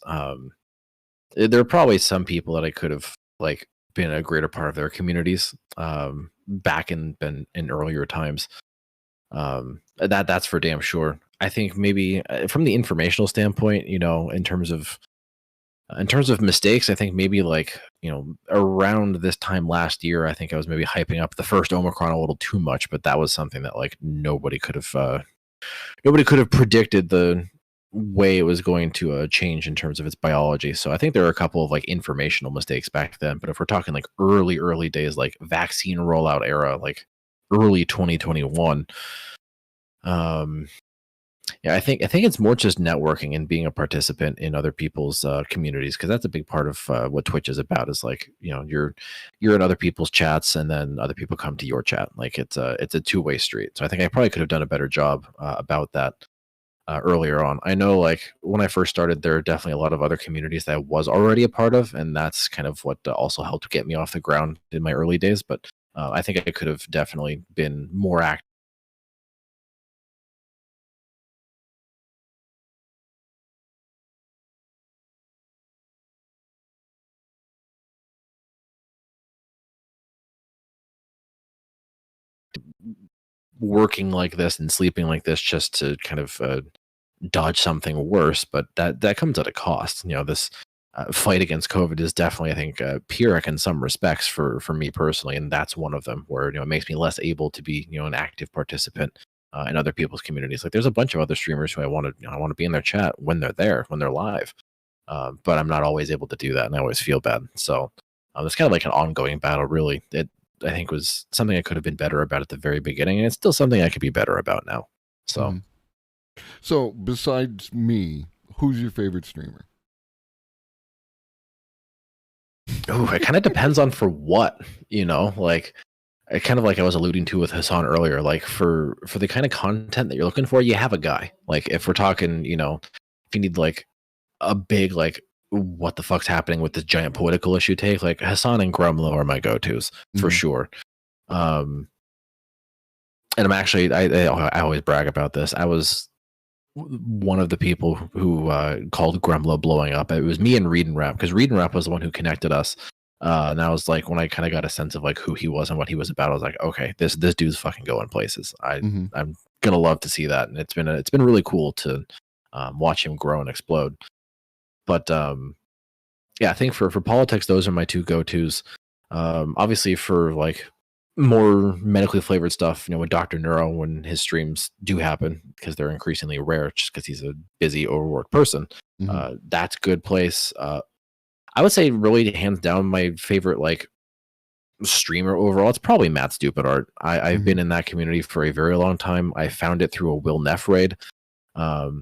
there are probably some people that I could have like been a greater part of their communities back in earlier times. That's for damn sure. I think maybe from the informational standpoint, in terms of mistakes, I think maybe like around this time last year, I think I was maybe hyping up the first Omicron a little too much, but that was something that like nobody could have predicted the way it was going to change in terms of its biology. So I think there are a couple of like informational mistakes back then. But if we're talking like early days, like vaccine rollout era, like early 2021, um, yeah, I think it's more just networking and being a participant in other people's communities because that's a big part of what Twitch is about. Is like you're in other people's chats and then other people come to your chat. Like it's a two-way street. So I think I probably could have done a better job about that earlier on. I know like when I first started, there are definitely a lot of other communities that I was already a part of, and that's kind of what also helped get me off the ground in my early days. But I think I could have definitely been more active working like this and sleeping like this just to kind of dodge something worse. But that comes at a cost. This fight against COVID is definitely, I think, Pyrrhic in some respects for me personally, and that's one of them where it makes me less able to be an active participant in other people's communities. Like there's a bunch of other streamers who I want to be in their chat when they're there, when they're live, but I'm not always able to do that, and I always feel bad. So it's kind of like an ongoing battle, really. It I think was something I could have been better about at the very beginning, and it's still something I could be better about now. So, Hmm. So, besides me, who's your favorite streamer? oh, it kind of depends on for what, like kind of like I was alluding to with Hassan earlier, like for the kind of content that you're looking for, you have a guy. Like if we're talking, if you need like a big like what the fuck's happening with this giant political issue take, like Hassan and Grumlow are my go-tos for Hmm. sure. Um and I'm actually I always brag about this. I was one of the people who called Grumlow blowing up. It was me and Read and Rap because Read and Rap was the one who connected us. And I was like, when I kind of got a sense of like who he was and what he was about, I was like, okay, this dude's fucking going places. Hmm. I'm gonna love to see that, and it's been really cool to watch him grow and explode. But yeah, I think for politics, those are my two go tos. Obviously, for like more medically flavored stuff, with Doctor Neuro when his streams do happen because they're increasingly rare, just because he's a busy, overworked person. Hmm. That's good place. I would say really hands down my favorite like streamer overall. It's probably Matt Stupid Art. I've Hmm. been in that community for a very long time. I found it through a Will Neff raid.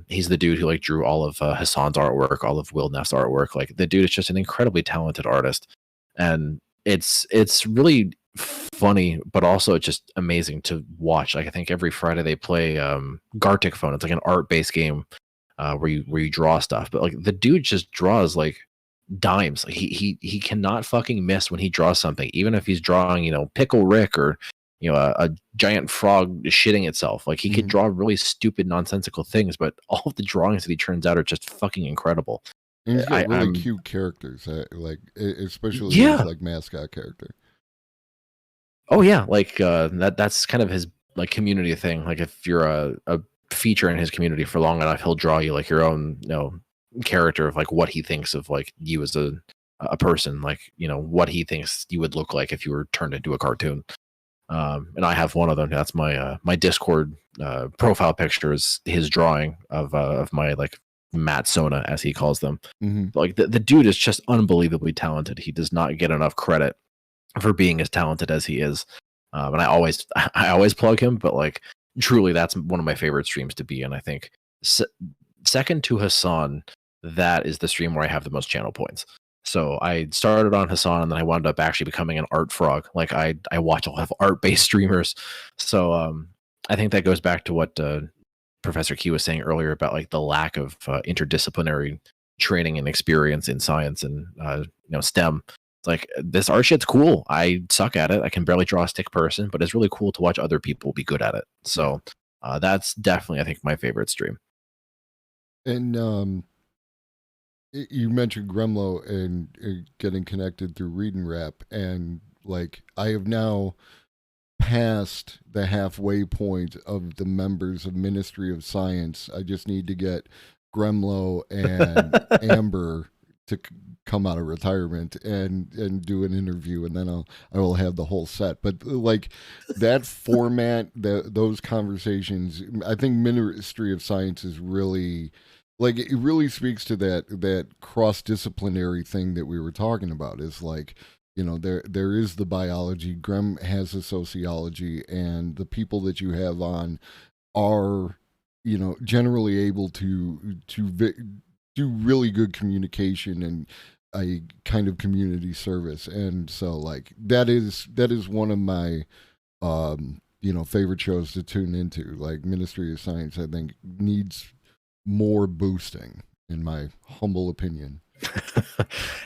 He's the dude who like drew all of Hassan's artwork, all of Will Neff's artwork. Like the dude is just an incredibly talented artist, and it's really funny, but also just amazing to watch. Like I think every Friday they play Gartic Phone. It's like an art based game where you draw stuff, but like the dude just draws like dimes. Like he cannot fucking miss when he draws something, even if he's drawing Pickle Rick or a giant frog shitting itself. Like he could Hmm. draw really stupid, nonsensical things, but all of the drawings that he turns out are just fucking incredible. And he's got really I'm cute characters, like especially his yeah. like mascot character. Oh yeah, like that's kind of his like community thing. Like if you're a feature in his community for long enough, he'll draw you like your own character of like what he thinks of like you as a person, like what he thinks you would look like if you were turned into a cartoon. And I have one of them. That's my Discord profile picture is his drawing of my like Matt Sona, as he calls them. Mm-hmm. Like the dude is just unbelievably talented. He does not get enough credit for being as talented as he is. And I always plug him, but like truly, that's one of my favorite streams to be in. I think second to Hassan, that is the stream where I have the most channel points. So I started on Hassan, and then I wound up actually becoming an art frog. Like I watch a lot of art based streamers. So I think that goes back to what Professor Key was saying earlier about like the lack of interdisciplinary training and experience in science and STEM. It's like this art shit's cool. I suck at it. I can barely draw a stick person, but it's really cool to watch other people be good at it. So that's definitely, I think, my favorite stream. And you mentioned Gremlo and getting connected through Read and Rap, and like I have now passed the halfway point of the members of Ministry of Science. I just need to get Gremlo and Amber to come out of retirement and do an interview, and then I will have the whole set. But like that format, those conversations, I think Ministry of Science is really like it really speaks to that cross disciplinary thing that we were talking about. Is like, there is the biology, Grem has the sociology, and the people that you have on are generally able to do really good communication and a kind of community service. And so like that is one of my favorite shows to tune into. Like Ministry of Science, I think, needs more boosting, in my humble opinion.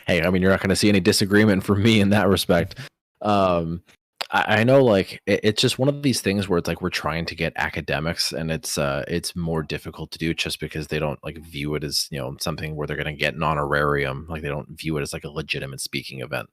Hey, I mean, you're not going to see any disagreement from me in that respect. I know, like, it's just one of these things where it's like we're trying to get academics, and it's more difficult to do just because they don't like view it as something where they're going to get an honorarium. Like they don't view it as like a legitimate speaking event.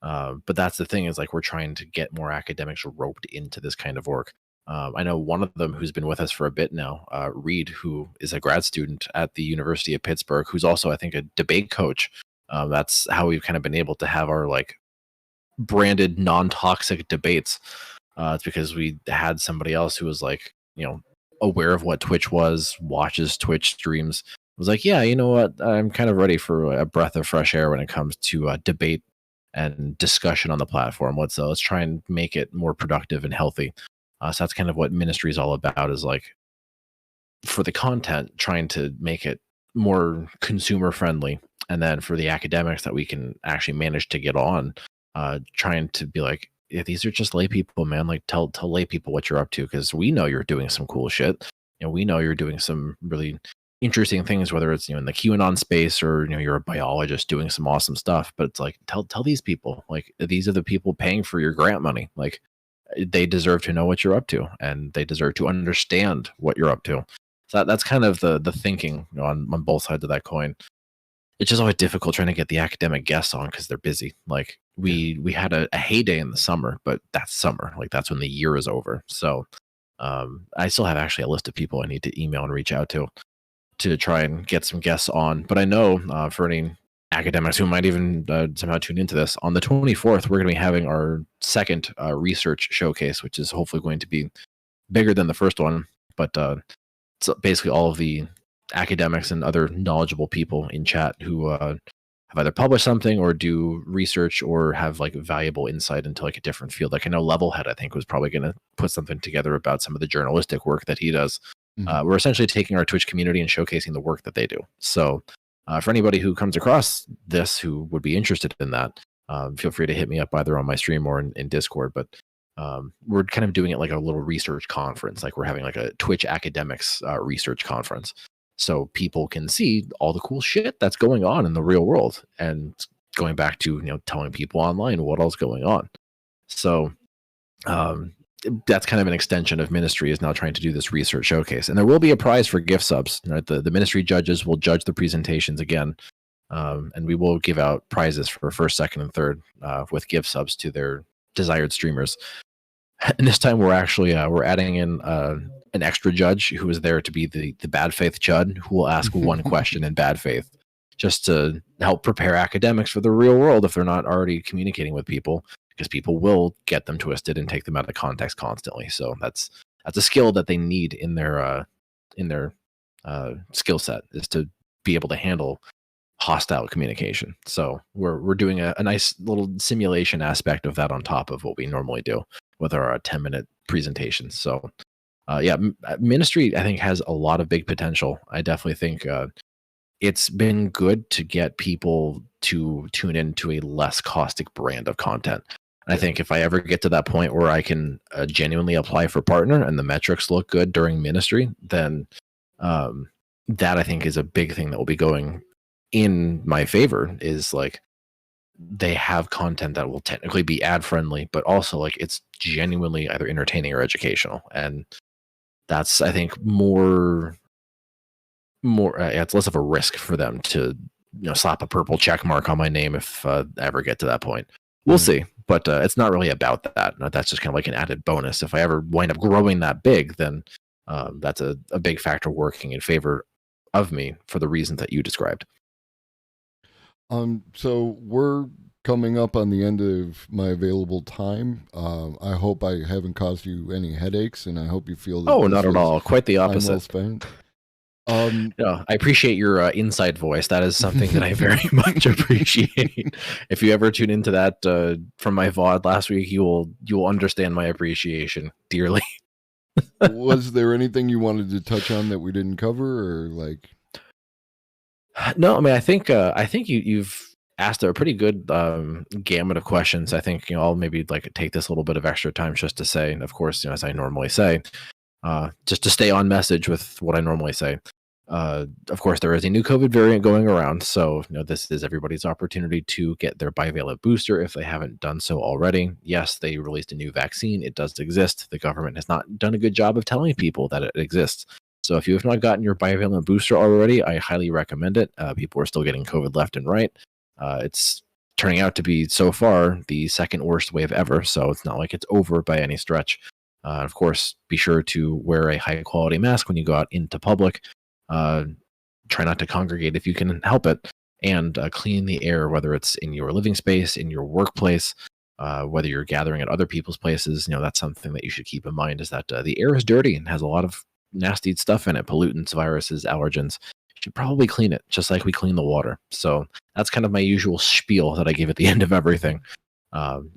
But that's the thing, is like we're trying to get more academics roped into this kind of work. I know one of them who's been with us for a bit now, Reed, who is a grad student at the University of Pittsburgh, who's also, I think, a debate coach. That's how we've kind of been able to have our like branded non-toxic debates. It's because we had somebody else who was like, aware of what Twitch was, watches Twitch streams, was like, yeah, you know what? I'm kind of ready for a breath of fresh air when it comes to debate and discussion on the platform. Let's try and make it more productive and healthy. So that's kind of what Ministry is all about, is like for the content, trying to make it more consumer friendly. And then for the academics that we can actually manage to get on, trying to be like, yeah, these are just lay people, man. Like tell lay people what you're up to, because we know you're doing some cool shit. We know you're doing some really interesting things, whether it's in the QAnon space or you're a biologist doing some awesome stuff. But it's like tell these people, like, these are the people paying for your grant money. Like, they deserve to know what you're up to, and they deserve to understand what you're up to. So that's kind of the thinking on both sides of that coin. It's just always difficult trying to get the academic guests on because they're busy. Like we had a heyday in the summer, but that's summer. Like that's when the year is over. So I still have actually a list of people I need to email and reach out to try and get some guests on. But I know for any academics who might even somehow tune into this, on the 24th, we're going to be having our second research showcase, which is hopefully going to be bigger than the first one. But it's basically all of the academics and other knowledgeable people in chat who have either published something or do research or have like valuable insight into like a different field. Like I know Levelhead, I think, was probably going to put something together about some of the journalistic work that he does. We're essentially taking our Twitch community and showcasing the work that they do. So for anybody who comes across this who would be interested in that, feel free to hit me up either on my stream or in Discord. But we're kind of doing it like a little research conference. Like we're having like a Twitch academics research conference, so people can see all the cool shit that's going on in the real world, and going back to telling people online what all's going on. So that's kind of an extension of Ministry, is now trying to do this research showcase. And there will be a prize for gift subs. Right? The Ministry judges will judge the presentations again, and we will give out prizes for first, second, and third with gift subs to their desired streamers. And this time we're actually we're adding in an extra judge who is there to be the bad faith Chud, who will ask one question in bad faith, just to help prepare academics for the real world if they're not already communicating with people. because people will get them twisted and take them out of context constantly. So that's a skill that they need in their skill set, is to be able to handle hostile communication. So we're doing a nice little simulation aspect of that on top of what we normally do with our 10-minute presentations. So ministry, I think, has a lot of big potential. I definitely think it's been good to get people to tune into a less caustic brand of content. I think if I ever get to that point where I can genuinely apply for partner and the metrics look good during ministry, then that I think is a big thing that will be going in my favor. Is like, they have content that will technically be ad friendly, but also like it's genuinely either entertaining or educational, and that's, I think, more it's less of a risk for them to slap a purple check mark on my name if I ever get to that point. We'll see, but it's not really about that. That's just kind of like an added bonus. If I ever wind up growing that big, then that's a big factor working in favor of me for the reasons that you described. So we're coming up on the end of my available time. I hope I haven't caused you any headaches, and I hope you feel that not at all. Quite the opposite. Time well spent. I appreciate your inside voice. That is something that I very much appreciate. If you ever tune into that from my VOD last week, you will understand my appreciation dearly. Was there anything you wanted to touch on that we didn't cover, or like? No, I mean, I think you've asked a pretty good gamut of questions. I think I'll maybe like take this little bit of extra time just to say, and of course, as I normally say, just to stay on message with what I normally say. Of course, there is a new COVID variant going around, so this is everybody's opportunity to get their bivalent booster if they haven't done so already. Yes, they released a new vaccine. It does exist. The government has not done a good job of telling people that it exists. So if you have not gotten your bivalent booster already, I highly recommend it. People are still getting COVID left and right. It's turning out to be, so far, the second worst wave ever, so it's not like it's over by any stretch. Of course, be sure to wear a high-quality mask when you go out into public. Try not to congregate if you can help it, and clean the air, whether it's in your living space, in your workplace, whether you're gathering at other people's places. That's something that you should keep in mind, is that the air is dirty and has a lot of nasty stuff in it, pollutants, viruses, allergens. You should probably clean it, just like we clean the water. So that's kind of my usual spiel that I give at the end of everything.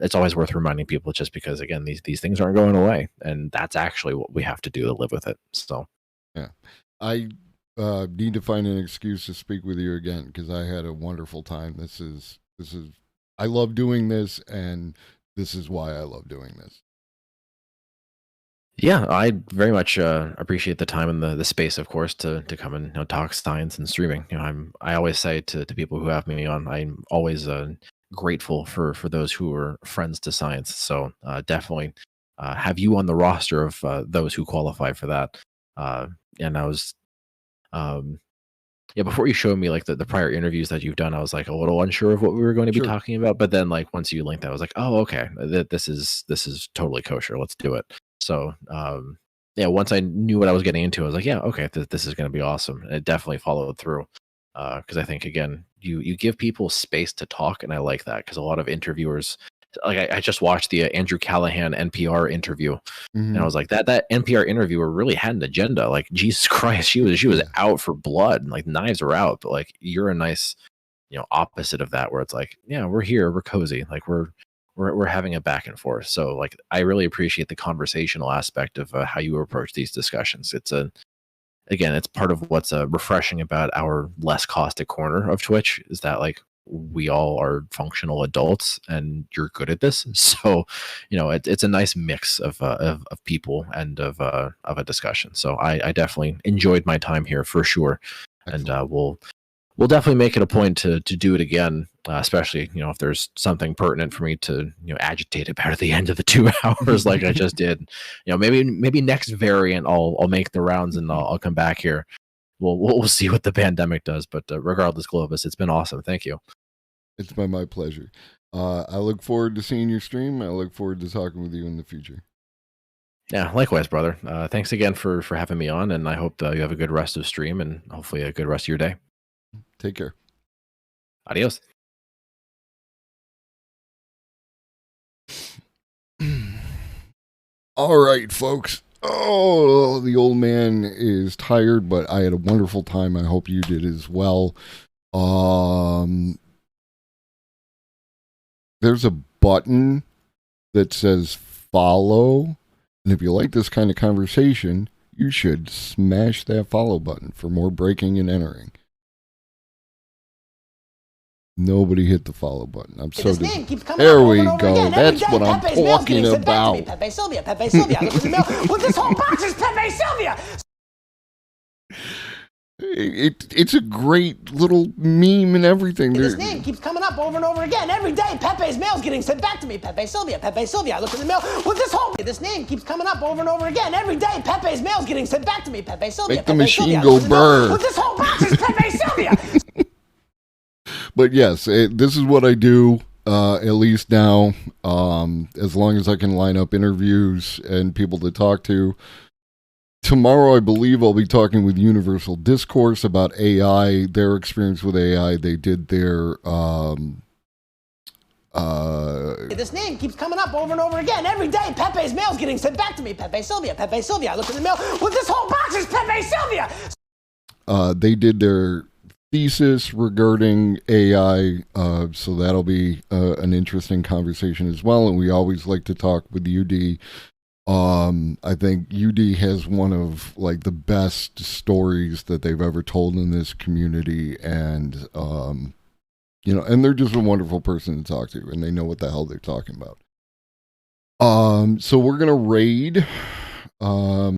It's always worth reminding people, just because, again, these things aren't going away, and that's actually what we have to do to live with it. So yeah, I need to find an excuse to speak with you again, because I had a wonderful time. This is I love doing this, and this is why I love doing this. Yeah, I very much appreciate the time and the space, of course, to come and talk science and streaming. I always say to people who have me on, I'm always grateful for those who are friends to science. So definitely have you on the roster of those who qualify for that. And I was, before you showed me like the prior interviews that you've done, I was like a little unsure of what we were going to be talking about. But then like once you linked that, I was like, oh, okay, this is totally kosher. Let's do it. So once I knew what I was getting into, I was like, yeah, okay, this is going to be awesome. And it definitely followed through, because I think, again, you give people space to talk, and I like that, because a lot of interviewers, like I just watched the Andrew Callahan NPR interview, and I was like, that NPR interviewer really had an agenda. Like, Jesus Christ, she was out for blood, and like knives are out. But like, you're a nice opposite of that, where it's like, yeah, we're here, we're cozy, like we're having a back and forth. So like, I really appreciate the conversational aspect of how you approach these discussions. It's it's part of what's refreshing about our less caustic corner of Twitch, is that like we all are functional adults and you're good at this. So, it's a nice mix of people and of a discussion. So I definitely enjoyed my time here for sure. Excellent. And we'll definitely make it a point to do it again, especially if there's something pertinent for me to agitate about at the end of the 2 hours, like I just did. Maybe next variant I'll make the rounds and I'll come back here. We'll see what the pandemic does, but regardless, Globus, it's been awesome. Thank you. It's been my pleasure. I look forward to seeing your stream. I look forward to talking with you in the future. Yeah, likewise, brother. Thanks again for having me on, and I hope you have a good rest of stream and hopefully a good rest of your day. Take care. Adios. All right, folks. Oh, the old man is tired, but I had a wonderful time. I hope you did as well. Um, there's a button that says follow, and if you like this kind of conversation, you should smash that follow button for more breaking and entering. Nobody hit the follow button. I'm so This name keeps coming There up over we and over go. again. Every That's day, what I'm Pepe's mail's talking getting sent back to me. about. Pepe Sylvia, Pepe Sylvia. I look at the mail. Well, this whole box is Pepe Sylvia. It's a great little meme and everything. This name keeps coming up over and over again. Every day, Pepe's mail's getting sent back to me. Pepe Sylvia, Pepe Sylvia. I look at the mail. Well, this name keeps coming up over and over again. Every day, Pepe's mail's getting sent back to me. Pepe Sylvia, Make the Pepe machine Sylvia. go burr. Well, this whole box is Pepe Sylvia. But yes, this is what I do. At least now, as long as I can line up interviews and people to talk to. Tomorrow, I believe I'll be talking with Universal Discourse about AI, their experience with AI. They did their This name keeps coming up over and over again. Every day, Pepe's mail's getting sent back to me. Pepe Sylvia, Pepe Sylvia. I look at the mail. Well, this whole box is Pepe Sylvia. they did their thesis regarding AI, so that'll be an interesting conversation as well. And we always like to talk with UD. I think UD has one of like the best stories that they've ever told in this community, and and they're just a wonderful person to talk to, and they know what the hell they're talking about. So we're gonna raid.